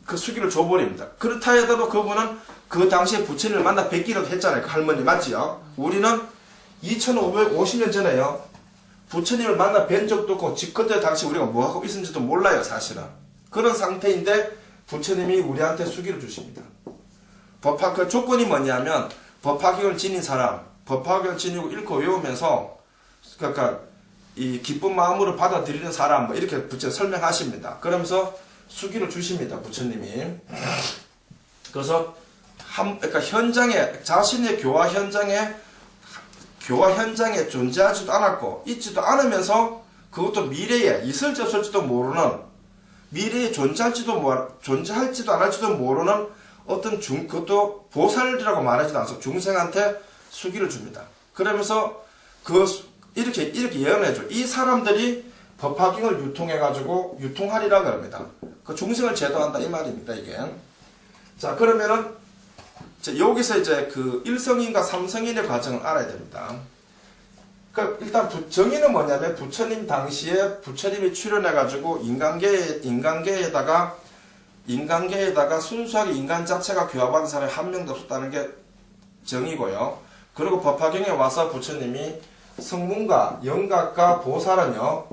그 수기를 줘버립니다. 그렇다 해도 그분은 그 당시에 부처님을 만나 뵙기라도 했잖아요. 그 할머니 맞지요? 우리는 2550년 전에요, 부처님을 만나 뵌 적도 없고 그때 당시 우리가 뭐하고 있었는지도 몰라요. 사실은 그런 상태인데 부처님이 우리한테 수기를 주십니다. 그 조건이 뭐냐면 법화경을 지닌 사람, 법화경을 지니고 읽고 외우면서 그러니까 이 기쁜 마음으로 받아들이는 사람, 뭐 이렇게 부처님 설명하십니다. 그러면서 수기를 주십니다. 부처님이. 그래서 그러니까 현장에, 자신의 교화 현장에 존재하지도 않았고 있지도 않으면서 그것도 미래에 있을지 없을지도 모르는, 미래에 존재할지도 안 할지도 모르는 어떤 그것도 보살이라고 말하지도 않고 중생한테 수기를 줍니다. 그러면서 이렇게 예언해줘. 이 사람들이 법화경을 유통해가지고 유통하리라 그럽니다. 그 중생을 제도한다 이 말입니다. 이게. 자, 그러면은 여기서 이제 그 1성인과 3성인의 과정을 알아야 됩니다. 그러니까 일단 정의는 뭐냐면 부처님 당시에 부처님이 출현해가지고 인간계에다가 순수하게 인간 자체가 교화받은 사람이 한 명도 없었다는 게 정의고요. 그리고 법화경에 와서 부처님이 성문과 영각과 보살은요,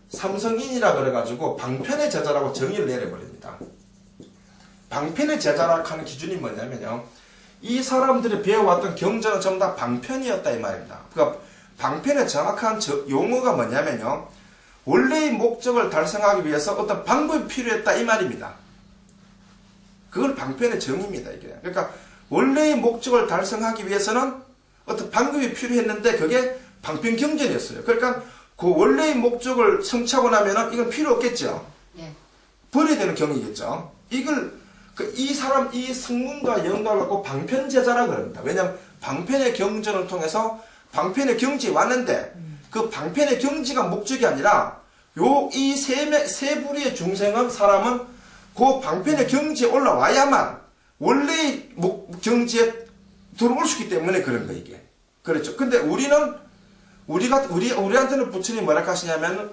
삼성인이라 그래가지고 방편의 제자라고 정의를 내려버립니다. 방편의 제자라고 하는 기준이 뭐냐면요, 이 사람들이 배워왔던 경전은 전부 다 방편이었다 이 말입니다. 그러니까 방편의 정확한 용어가 뭐냐면요, 원래의 목적을 달성하기 위해서 어떤 방법이 필요했다 이 말입니다. 그걸 방편의 정의입니다. 이게. 그러니까 원래의 목적을 달성하기 위해서는 어떤 방법이 필요했는데 그게 방편 경전이었어요. 그러니까 그 원래의 목적을 성취하고 나면은 이건 필요 없겠죠. 네. 버려야 되는 경이겠죠. 이 성문과 영각을 갖고 방편제자라 그럽니다. 왜냐하면 방편의 경전을 통해서 방편의 경지에 왔는데 그 방편의 경지가 목적이 아니라 이 세 부류의 중생은 사람은 그 방편의 경지에 올라와야만 원래의 경지에 들어올 수 있기 때문에 그런 거 이게. 그렇죠. 근데 우리한테는 부처님이 뭐라 하시냐면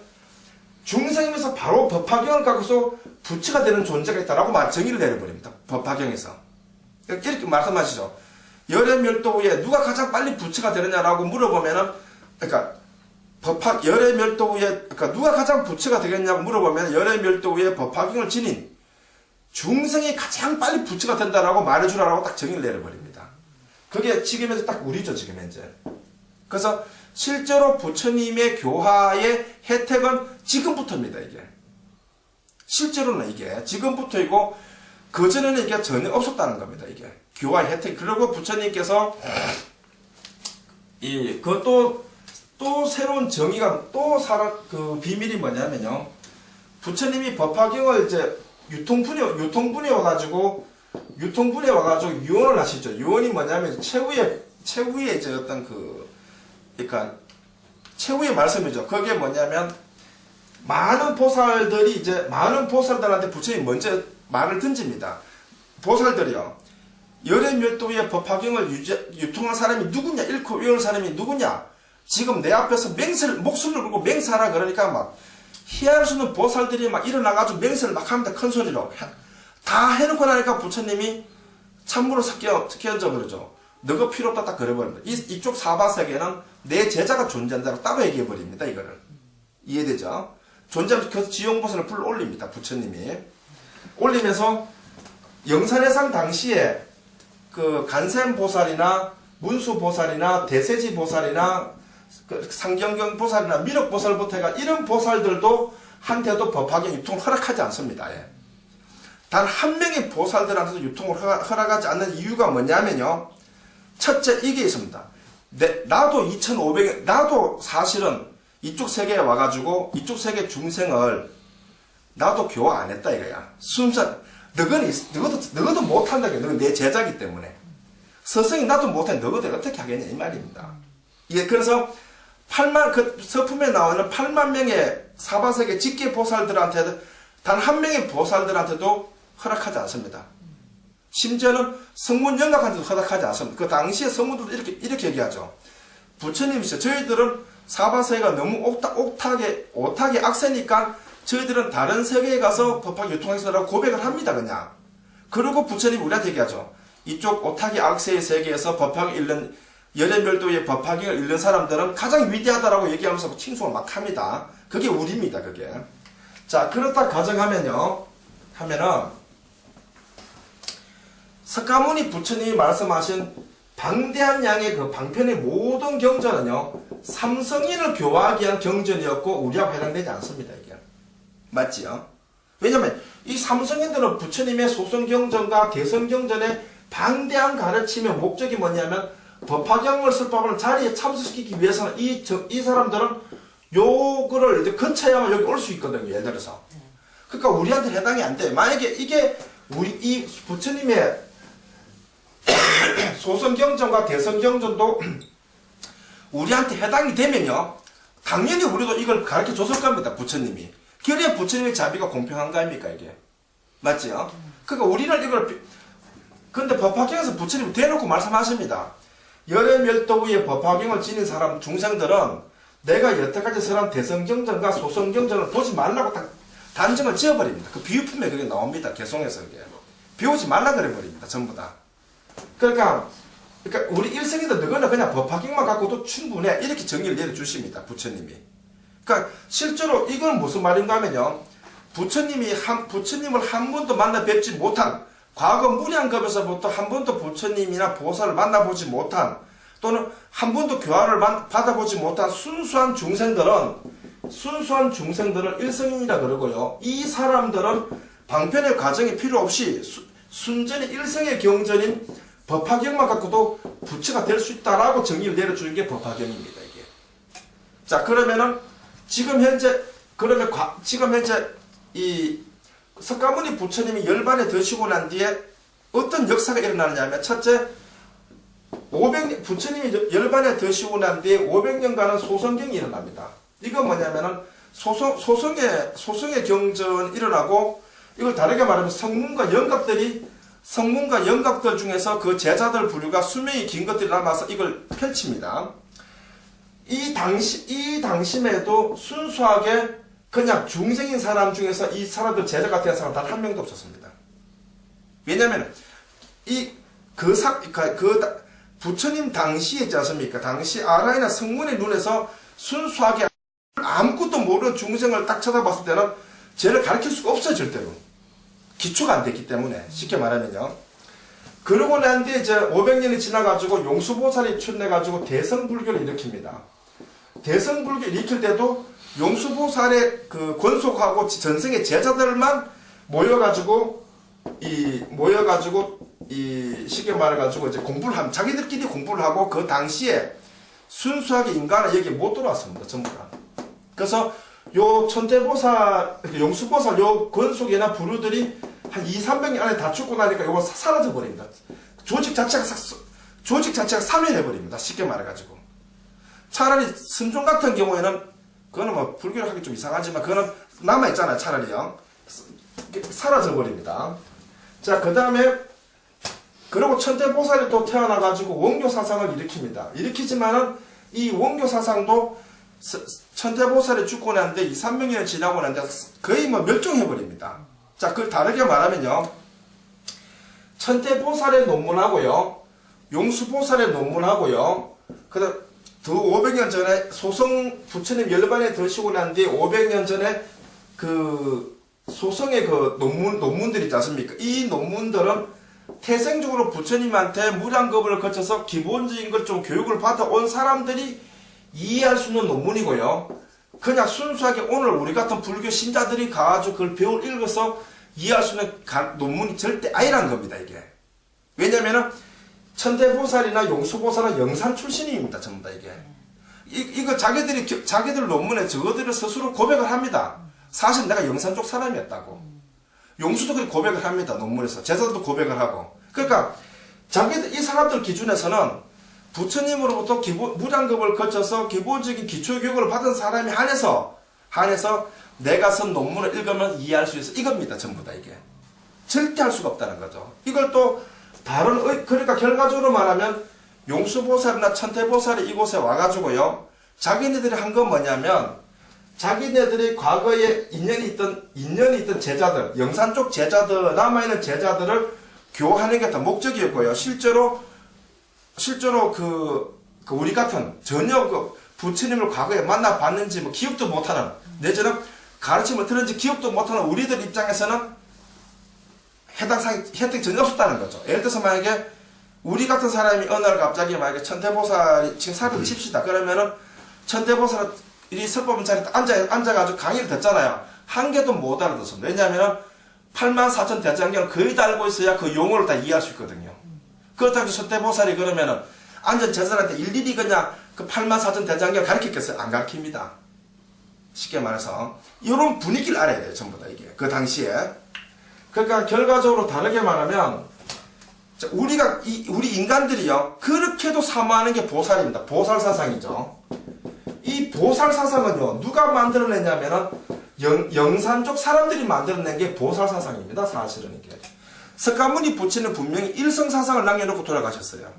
중생에서 바로 법화경을 갖고서 부처가 되는 존재가 있다라고 정의를 내려버립니다. 법화경에서. 이렇게 말씀하시죠. 열의 멸도 후에 누가 가장 빨리 부처가 되느냐라고 물어보면은, 그러니까 열의 멸도 후에, 그러니까 누가 가장 부처가 되겠냐고 물어보면 열의 멸도 후에 법화경을 지닌 중생이 가장 빨리 부처가 된다라고 말해주라고 딱 정의를 내려버립니다. 그게 지금에서 딱 우리죠, 지금 현재. 그래서 실제로 부처님의 교화의 혜택은 지금부터입니다, 이게. 실제로는 이게 지금부터이고, 그전에는 이게 전혀 없었다는 겁니다, 이게. 교화의 혜택. 그리고 부처님께서, 또 새로운 정의가, 비밀이 뭐냐면요. 부처님이 법화경을 이제 유통분에 와가지고 유언을 하시죠. 유언이 뭐냐면, 최후의 이제 어떤 그러니까, 최후의 말씀이죠. 그게 뭐냐면, 많은 보살들한테 부처님이 먼저 말을 던집니다. 보살들이요. 열의 멸도의 법화경을 유통한 사람이 누구냐? 읽고 외울 사람이 누구냐? 지금 내 앞에서 목소리를 걸고 맹세하라 그러니까 막, 희할 수 없는 보살들이 막 일어나가지고 맹세를 막 합니다. 큰 소리로. 다 해놓고 나니까 부처님이 참으로 깨어져 버리죠. 너가 필요 없다 딱 그래버립니다. 이쪽 사바세계는 내 제자가 존재한다고 따로 얘기해버립니다. 이거를. 이해되죠? 존재하면서 그 지용보살을 불러 올립니다. 부처님이. 올리면서 영산해상 당시에 그 간센보살이나 문수보살이나 대세지보살이나 상경경보살이나 미륵보살부터 해가 이런 보살들도 한테도 법화경 유통을 허락하지 않습니다. 예. 단 한 명의 보살들한테도 유통을 허락하지 않는 이유가 뭐냐면요. 첫째 이게 있습니다. 나도 사실은 이쪽 세계에 와가지고 이쪽 세계 중생을 나도 교화 안 했다 이거야. 너도 못한다. 너는 내 제자기 때문에. 스승이 나도 못해. 너도 어떻게 하겠냐. 이 말입니다. 예, 그래서 그 서품에 나오는 8만 명의 사바세계 직계 보살들한테 단 한 명의 보살들한테도 허락하지 않습니다. 심지어는 성문 영각한테도 허락하지 않습니다. 그 당시에 성문들도 이렇게 얘기하죠. 부처님이시죠. 저희들은 사바세계가 너무 오탁이 악세니까 저희들은 다른 세계에 가서 법학 유통하겠다라고 고백을 합니다. 그냥. 그리고 부처님이 우리한테 얘기하죠. 이쪽 오탁이 악세의 세계에서 법학을 읽는 열애멸도의 법학을 읽는 사람들은 가장 위대하다라고 얘기하면서 칭송을 막 합니다. 그게 우리입니다. 그게. 자, 그렇다 가정하면요. 하면은 석가모니 부처님이 말씀하신 방대한 양의 그 방편의 모든 경전은요. 삼성인을 교화하기 위한 경전이었고 우리하고 해당되지 않습니다. 이게. 맞지요? 왜냐면 이 삼성인들은 부처님의 소성경전과 대성경전의 방대한 가르침의 목적이 뭐냐면 법화경을 설법하는 자리에 참석시키기 위해서는 이 사람들은 요거를 이제 거쳐야만 여기 올 수 있거든요. 예를 들어서. 그러니까 우리한테 해당이 안 돼. 만약에 이게 이 부처님의 소성경전과 대성경전도 우리한테 해당이 되면요. 당연히 우리도 이걸 가르쳐 줬을 겁니다. 부처님이. 그래야 부처님의 자비가 공평한 거 아닙니까 이게. 맞지요? 그러니까 우리는 이걸 근데 법화경에서 부처님이 대놓고 말씀하십니다. 열애멸도의 법화경을 지닌 사람 중생들은 내가 여태까지 설한 대성경전과 소성경전을 보지 말라고 딱 단정을 지어버립니다. 그 비유품에 그게 나옵니다. 개송에서 그게. 배우지 말라 그래버립니다. 전부 다. 그러니까 우리 일생이들 너거는 그냥 법화경만 갖고도 충분해. 이렇게 정의를 내려주십니다. 부처님이. 그러니까 실제로 이건 무슨 말인가 하면요. 부처님을 한 번도 만나 뵙지 못한 과거 무량겁에서부터 한 번도 부처님이나 보살을 만나보지 못한 또는 한 번도 교화를 받아보지 못한 순수한 중생들은 일성인이라 그러고요. 이 사람들은 방편의 과정이 필요 없이 순전히 일성의 경전인 법화경만 갖고도 부처가 될 수 있다라고 정의를 내려주는 게 법화경입니다. 이게. 자, 그러면은 지금 현재 이 석가모니 부처님이 열반에 드시고 난 뒤에 어떤 역사가 일어나느냐 하면 첫째, 부처님이 열반에 드시고 난 뒤에 500년간은 소성경이 일어납니다. 이건 뭐냐면은 소성의 경전이 일어나고 이걸 다르게 말하면 성문과 영각들 중에서 그 제자들 부류가 수명이 긴 것들이 남아서 이걸 펼칩니다. 이 당심에도 순수하게 그냥 중생인 사람 중에서 이 사람들 제자가 된 사람 단 한 명도 없었습니다. 왜냐면 부처님 당시에 있지 않습니까? 당시 아라이나 성문의 눈에서 순수하게 아무것도 모르는 중생을 딱 쳐다봤을 때는 쟤를 가르칠 수가 없어요. 절대로. 기초가 안 됐기 때문에 쉽게 말하면요. 그러고 난 뒤에 이제 500년이 지나가지고 용수보살이 출내가지고 대성불교를 일으킵니다. 대성불교를 일으킬 때도 용수보살의 그 권속하고 전생의 제자들만 모여가지고 쉽게 말해가지고 이제 자기들끼리 공부를 하고 그 당시에 순수하게 인간은 여기 못 들어왔습니다. 전부 다. 그래서 요 천태보살, 용수보살 요 권속이나 부류들이 한 200~300년 안에 다 죽고 나니까 요거 사라져버립니다. 조직 자체가 사멸해버립니다. 쉽게 말해가지고. 차라리 선종 같은 경우에는 그거는 뭐 불교를 하기 좀 이상하지만 그거는 남아있잖아요. 차라리요. 사라져버립니다. 자, 그 다음에 그리고 천태보살이 또 태어나가지고 원교사상을 일으킵니다. 일으키지만은 이 원교사상도 천태보살이 죽고 난데 200~300년이 지나고 난데 거의 뭐 멸종해버립니다. 자, 그걸 다르게 말하면요. 천태보살의 논문하고요. 용수보살의 논문하고요. 그다음 더 500년 전에 소성 부처님 열반에 드시고 난 뒤에 500년 전에 그 소성의 그 논문들이 있지 않습니까? 이 논문들은 태생적으로 부처님한테 무량겁을 거쳐서 기본적인 걸 좀 교육을 받아온 사람들이 이해할 수 있는 논문이고요. 그냥 순수하게 오늘 우리 같은 불교 신자들이 가가지고 그걸 읽어서 이해할 수 있는 논문이 절대 아니란 겁니다, 이게. 왜냐면은 천태보살이나 용수보살은 영산 출신입니다, 전부 다 이게. 이거 자기들 논문에 저거들을 스스로 고백을 합니다. 사실 내가 영산 쪽 사람이었다고. 용수도 그렇게 고백을 합니다. 논문에서. 제자들도 고백을 하고. 그러니까 이 사람들 기준에서는 부처님으로부터 무량겁을 거쳐서 기본적인 기초교육을 받은 사람이 한해서 내가 쓴 논문을 읽으면 이해할 수 있어. 이겁니다. 전부 다 이게. 절대 할 수가 없다는 거죠. 이걸 또 그러니까 결과적으로 말하면 용수보살이나 천태보살이 이곳에 와가지고요. 자기네들이 한 건 뭐냐면 자기네들이 과거에 인연이 있던 제자들, 영산 쪽 제자들, 남아있는 제자들을 교화하는 게 다 목적이었고요. 실제로 우리 같은 전혀 부처님을 과거에 만나봤는지 뭐 기억도 못하는, 내지는 가르침을 들은지 기억도 못하는 우리들 입장에서는 혜택 전혀 없었다는 거죠. 예를 들어서 만약에 우리 같은 사람이 어느 날 갑자기 만약에 천태보살이 지금 사를 칩시다. 그러면은 천태보살이 설법은 자리에 앉아가지고 강의를 듣잖아요. 한 개도 못 알아듣습니다. 왜냐하면 84,000 대장경을 거의 다 알고 있어야 그 용어를 다 이해할 수 있거든요. 그렇다고 천태보살이 그러면은 앉은 제자한테 일일이 그냥 그 84,000 대장경을 가르쳤겠어요? 안 가르칩니다. 쉽게 말해서 이런 분위기를 알아야 돼요. 전부 다 이게 그 당시에. 그러니까 결과적으로 다르게 말하면 우리 인간들이요 그렇게도 사모하는 게 보살입니다. 보살 사상이죠. 이 보살 사상은요 누가 만들어냈냐면은 영산족 사람들이 만들어낸 게 보살 사상입니다. 사실은 이게 석가모니 부처는 분명히 일성 사상을 남겨놓고 돌아가셨어요.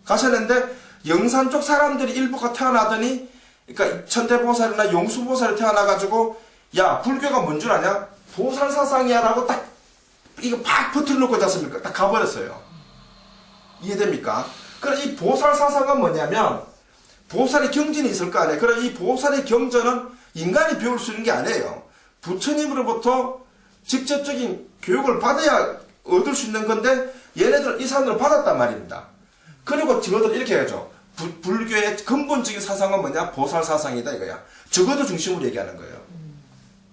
가셨는데 영산족 사람들이 일부가 태어나더니 그러니까 천태보살이나 용수보살이 태어나가지고 야 불교가 뭔 줄 아냐? 보살 사상이야 라고 딱 이거 팍 붙여놓고 있지 않습니까? 딱 가버렸어요. 이해됩니까? 그럼 이 보살 사상은 뭐냐면 보살의 경전이 있을 거 아니에요. 그럼 이 보살의 경전은 인간이 배울 수 있는 게 아니에요. 부처님으로부터 직접적인 교육을 받아야 얻을 수 있는 건데 얘네들 이 사람들은 받았단 말입니다. 그리고 저것들 이렇게 해야죠. 불교의 근본적인 사상은 뭐냐? 보살 사상이다 이거야. 적어도 중심으로 얘기하는 거예요.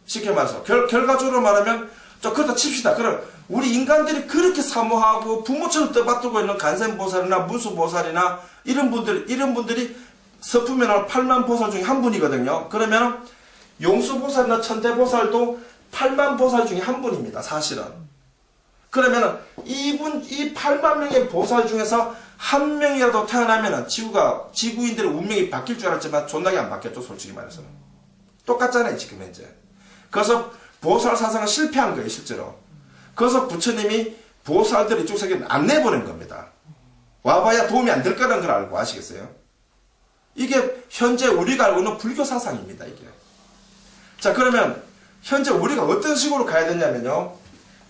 쉽게 말해서 결과적으로 말하면 그렇다 칩시다. 그럼 우리 인간들이 그렇게 사모하고 부모처럼 떠받들고 있는 간센보살이나 문수보살이나 이런 분들이 서품에는 8만 보살 중에 한 분이거든요. 그러면 용수보살이나 천태보살도 8만 보살 중에 한 분입니다. 사실은. 그러면 이 8만 명의 보살 중에서 한 명이라도 태어나면 지구인들의 운명이 바뀔 줄 알았지만 존나게 안 바뀌었죠. 솔직히 말해서. 똑같잖아요. 지금 현재. 그래서 보살 사상은 실패한 거예요. 실제로. 그래서 부처님이 보살들 이쪽 세계를 안 내보낸 겁니다. 와봐야 도움이 안 될 거라는 걸 알고 아시겠어요? 이게 현재 우리가 알고 있는 불교 사상입니다. 이게. 자 그러면 현재 우리가 어떤 식으로 가야 되냐면요.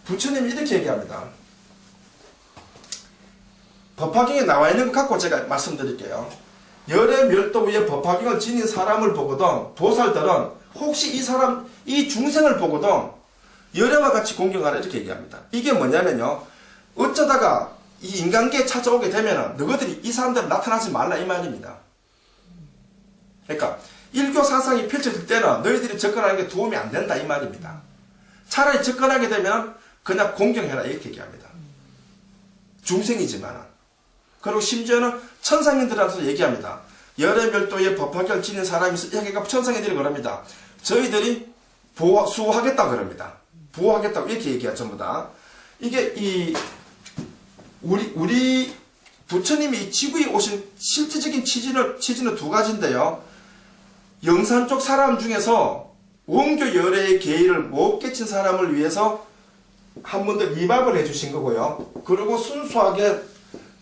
부처님이 이렇게 얘기합니다. 법화경에 나와 있는 것 갖고 제가 말씀드릴게요. 열의 멸도 위에 법화경을 지닌 사람을 보거든 보살들은 혹시 이 중생을 보거든 열애와 같이 공경하라 이렇게 얘기합니다. 이게 뭐냐면요. 어쩌다가 이 인간계에 찾아오게 되면은 너희들이 이 사람들 나타나지 말라 이 말입니다. 그러니까 일교 사상이 펼쳐질 때는 너희들이 접근하는 게 도움이 안 된다 이 말입니다. 차라리 접근하게 되면 그냥 공경해라 이렇게 얘기합니다. 중생이지만 그리고 심지어는 천상인들한테도 얘기합니다. 열의 멸도에 법화경을 지닌 사람이 있어. 그러니까 천상인들이 그럽니다. 저희들이 수호하겠다 그럽니다. 보호하겠다고 이렇게 얘기해요. 전부 다. 이게 우리 부처님이 지구에 오신 실질적인 취지는 두 가지인데요. 영산 쪽 사람 중에서 원교 열애의 계의를 못 깨친 사람을 위해서 한 번 더 미박을 해주신 거고요. 그리고 순수하게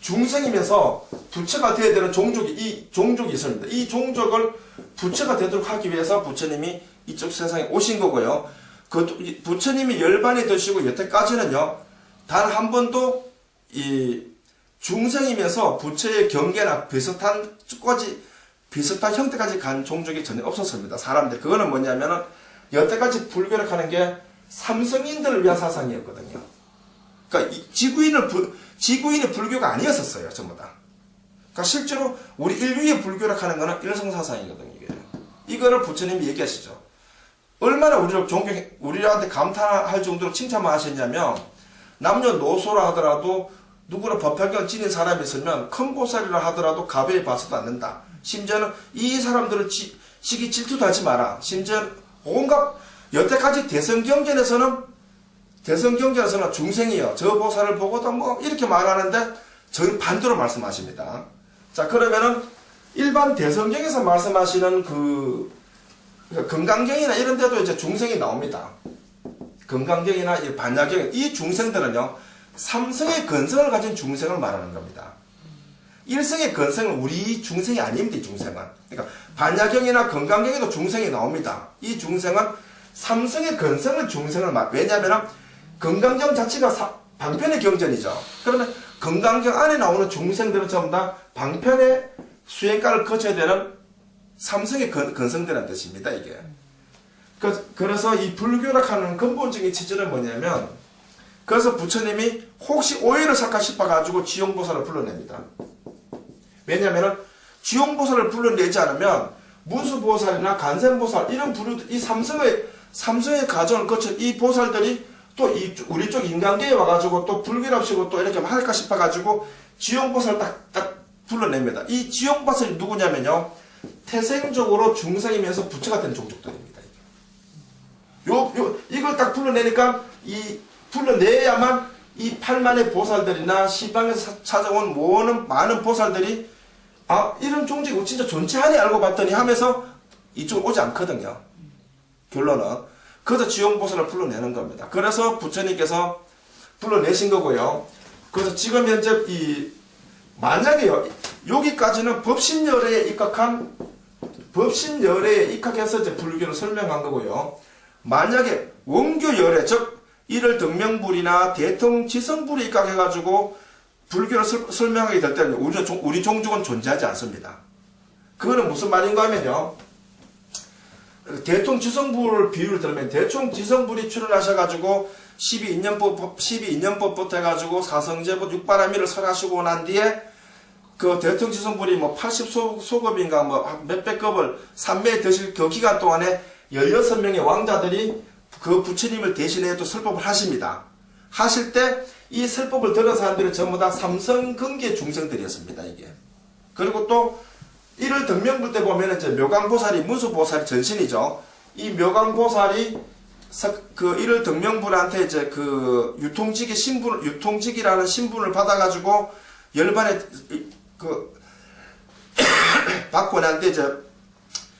중생이면서 부처가 되어야 되는 이 종족이 있습니다. 이 종족을 부처가 되도록 하기 위해서 부처님이 이쪽 세상에 오신 거고요. 부처님이 열반이 되시고 여태까지는요, 단 한 번도 이 중생이면서 부처의 경계나 비슷한 형태까지 간 종족이 전혀 없었습니다. 사람들. 그거는 뭐냐면은 여태까지 불교를 하는 게 삼성인들을 위한 사상이었거든요. 그러니까 지구인의 불교가 아니었었어요. 전부 다. 그러니까 실제로 우리 인류의 불교를 하는 거는 일성사상이거든요. 이거를 부처님이 얘기하시죠. 얼마나 우리한테 감탄할 정도로 칭찬만 하셨냐면, 남녀노소라 하더라도 누구나 법화경을 지닌 사람이 있으면 큰 보살이라 하더라도 가벼이 봐서도 않는다. 심지어는 이 사람들을 시기 질투도 하지 마라. 심지어 온갖 여태까지 대성경전에서는 대성경전에서는 중생이요. 저 보살을 보고도 뭐 이렇게 말하는데 저는 반대로 말씀하십니다. 자, 그러면은 일반 대성경에서 말씀하시는 그 금강경이나 이런 데도 이제 중생이 나옵니다. 금강경이나 이 반야경, 이 중생들은요, 삼성의 근성을 가진 중생을 말하는 겁니다. 일성의 근성은 우리 중생이 아닙니다, 이 중생은. 그러니까 반야경이나 금강경에도 중생이 나옵니다. 이 중생은 삼성의 근성을 중생을 왜냐하면 금강경 자체가 방편의 경전이죠. 그러면 금강경 안에 나오는 중생들은 전부 다 방편의 수행가를 거쳐야 되는 삼성의 근성들이라는 뜻입니다, 이게. 그래서 이 불교라 하는 근본적인 취지는 뭐냐면, 그래서 부처님이 혹시 오해를 살까 싶어가지고 지용보살을 불러냅니다. 왜냐하면 지용보살을 불러내지 않으면 문수보살이나 간센보살 이런 이 삼성의 가정을 거쳐 이 보살들이 또 우리 쪽 인간계에 와가지고 또 불교랍시고 또 이렇게 할까 싶어가지고 지용보살을 딱 불러냅니다. 이 지용보살이 누구냐면요, 태생적으로 중생이면서 부처가 된 종족들입니다. 이걸 딱 불러내니까 불러내야만 이 8만의 보살들이나 시방에서 찾아온 모든 많은 보살들이 이런 종족이 진짜 존재하네 알고 봤더니 하면서 이쪽으로 오지 않거든요. 결론은. 그래서 지용보살을 불러내는 겁니다. 그래서 부처님께서 불러내신 거고요. 그래서 지금 현재 만약에요, 여기까지는 법신열애에 입각해서 이제 불교를 설명한 거고요. 만약에 원교열애, 즉 이를 등명불이나 대통지성불에 입각해가지고 불교를 설명하게 될 때는 우리 종족은 존재하지 않습니다. 그거는 무슨 말인가 하면요, 대통지성불을 비유를 들면 대통지성불이 출현하셔가지고 12인연법부터 해가지고 사성제법 육바라밀을 설하시고 난 뒤에 그 대통지성불이 뭐 80소급인가 뭐 몇백 급을 삼매에 드실 그 기간 동안에 16명의 왕자들이 그 부처님을 대신해 또 설법을 하십니다. 하실 때 이 설법을 들은 사람들은 전부 다 삼성근계 중생들이었습니다, 이게. 그리고 또 이를 등명불 때 보면 이제 묘강보살이 문수보살이 전신이죠. 이 묘강보살이 이를 등명불한테 이제 그 유통직이라는 신분을 받아가지고 열반에 받고 난 뒤에 이제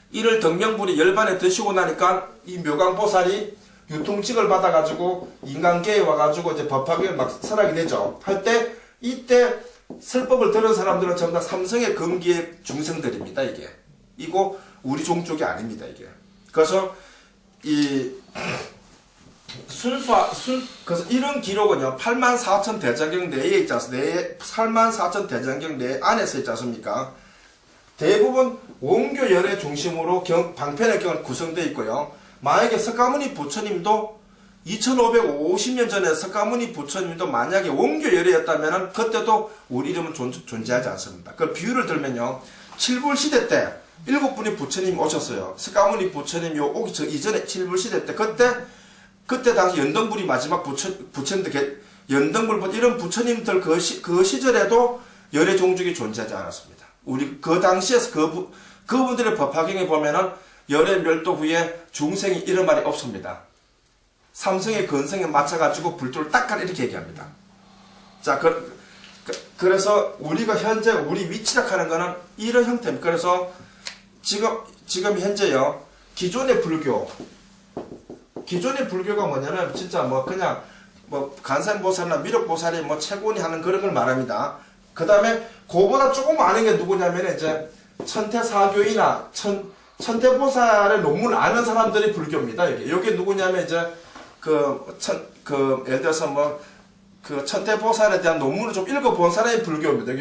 이를 등명불이 열반에 드시고 나니까 이 묘강보살이 유통직을 받아가지고 인간계에 와가지고 이제 법화경을 막 설하게 되죠. 할 때 이때 설법을 들은 사람들은 전부 다 삼성의 근기의 중생들입니다, 이게. 이거 우리 종족이 아닙니다, 이게. 그래서 그래서 이런 기록은요, 84,000 대장경 내에 있지 않습니까? 84,000 대장경 내 안에서 있지 않습니까? 대부분 원교 열애 중심으로 방편의 경은 구성되어 있고요. 만약에 석가모니 부처님도 2550년 전에 석가모니 부처님도 만약에 원교 열애였다면 그때도 우리 이름은 존재하지 않습니다. 그 비유를 들면요, 7불 시대 때 7분이 부처님이 오셨어요. 석가모니 부처님이 오기 이전에 7불 시대 때 그때 당시 연등불이 마지막 부처님들 연등불 이런 부처님들 그 시절에도 열애 종족이 존재하지 않았습니다. 우리 그 당시에서 그분들의 법화경에 보면은 열애 멸도 후에 중생이 이런 말이 없습니다. 삼성의 근성에 맞춰가지고 불도를 닦아라 이렇게 얘기합니다. 자, 그래서 우리가 현재 우리 위치라 하는 거는 이런 형태입니다. 그래서 지금 현재요, 기존의 불교가 뭐냐면 진짜 뭐 그냥 뭐 간센보살이나 미륵보살이 뭐 최고니 하는 그런 걸 말합니다. 그 다음에 그보다 조금 아는 게 누구냐면 이제 천태사교이나 천태보살의 논문을 아는 사람들이 불교입니다. 여기 누구냐면 이제 예를 들어서 천태보살에 대한 논문을 좀 읽어본 사람이 불교입니다.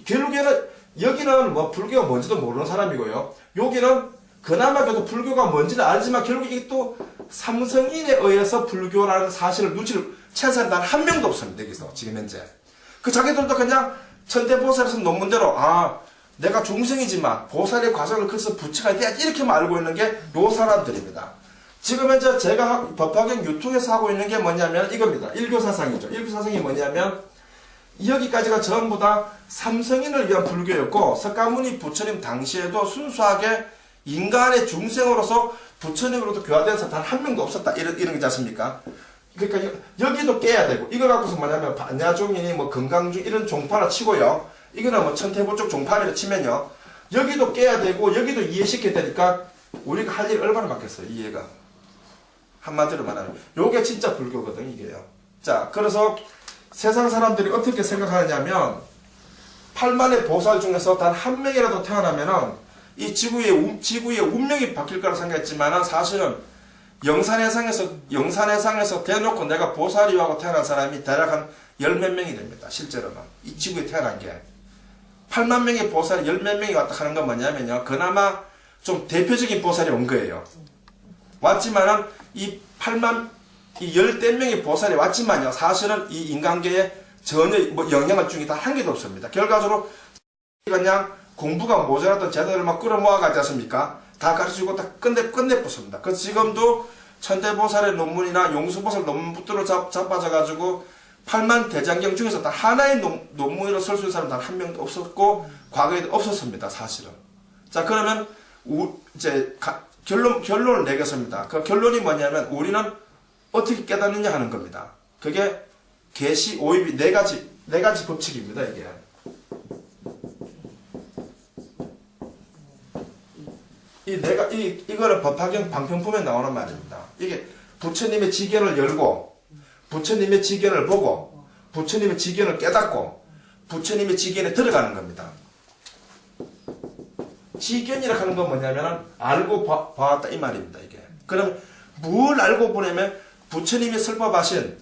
결국에는 여기는 뭐 불교가 뭔지도 모르는 사람이고요. 여기는 그나마 그래도 불교가 뭔지는 알지만 결국 이게 또 삼성인에 의해서 불교라는 사실을 눈치를 챈 사람 단 한 명도 없습니다. 여기서 지금 현재. 자기들도 그냥 천태보살에서 논문대로 내가 중생이지만 보살의 과정을 거쳐서 부처가 돼야지 이렇게만 알고 있는 게 요 사람들입니다. 지금 현재 제가 법화경 유통에서 하고 있는 게 뭐냐면 이겁니다. 일교사상이죠. 일교사상이 뭐냐면 여기까지가 전부 다 삼성인을 위한 불교였고, 석가모니 부처님 당시에도 순수하게 인간의 중생으로서 부처님으로부터 교화된 사람 단 한 명도 없었다. 이런 거지 않습니까? 그러니까 여기도 깨야 되고, 이거 갖고서 뭐냐면 반야종이니 뭐 건강중 이런 종파라 치고요. 이거는 뭐 천태부 쪽 종파를 치면요. 여기도 깨야 되고 여기도 이해시켜야 되니까 우리가 할 일 얼마나 많겠어요. 이해가. 한마디로 말하면 요게 진짜 불교거든 이게요. 자, 그래서 세상 사람들이 어떻게 생각하느냐면 8만의 보살 중에서 단 한 명이라도 태어나면은 이 지구의 운명이 바뀔 거라 생각했지만은 사실은 영산해상에서 대놓고 내가 보살이하고 태어난 사람이 대략 한 열 몇 명이 됩니다. 실제로는. 이 지구에 태어난 게. 8만 명의 보살이 열 몇 명이 왔다 하는 건 뭐냐면요. 그나마 좀 대표적인 보살이 온 거예요. 왔지만은 이 8만, 이 열댓 명의 보살이 왔지만요. 사실은 이 인간계에 전혀 뭐 영향을 주기 다 한 개도 없습니다. 결과적으로 그냥 공부가 모자랐던 제자들을 막 끌어모아 가지 않습니까? 다 가르치고 다 끝내붙습니다. 그래서 지금도 천대보살의 논문이나 용수보살 논문부터로 자빠져가지고 8만 대장경 중에서 단 하나의 논문으로 쓸 수 있는 사람 단 한 명도 없었고 과거에도 없었습니다. 사실은. 자, 그러면 이제 결론을 내겠습니다. 그 결론이 뭐냐면 우리는 어떻게 깨닫느냐 하는 겁니다. 그게 계시, 오입이 네 가지 법칙입니다. 이게. 이거는 법화경 방편품에 나오는 말입니다. 이게 부처님의 지견을 열고, 부처님의 지견을 보고, 부처님의 지견을 깨닫고, 부처님의 지견에 들어가는 겁니다. 지견이라 하는 건 뭐냐면은, 알고 봤다 이 말입니다, 이게. 그럼, 뭘 알고 보냐면, 부처님이 설법하신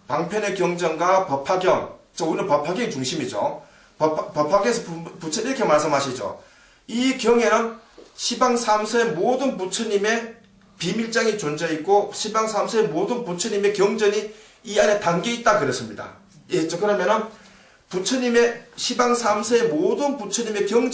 방편의 경전과 법화경, 우리는 법화경이 중심이죠. 법화경에서 부처님 이렇게 말씀하시죠. 이 경에는 시방삼서의 모든 부처님의 비밀장이 존재있고 시방삼서의 모든 부처님의 경전이 이 안에 담겨있다 그랬습니다. 예, 그러면은 부처님의 시방삼서의 모든 부처님의 경전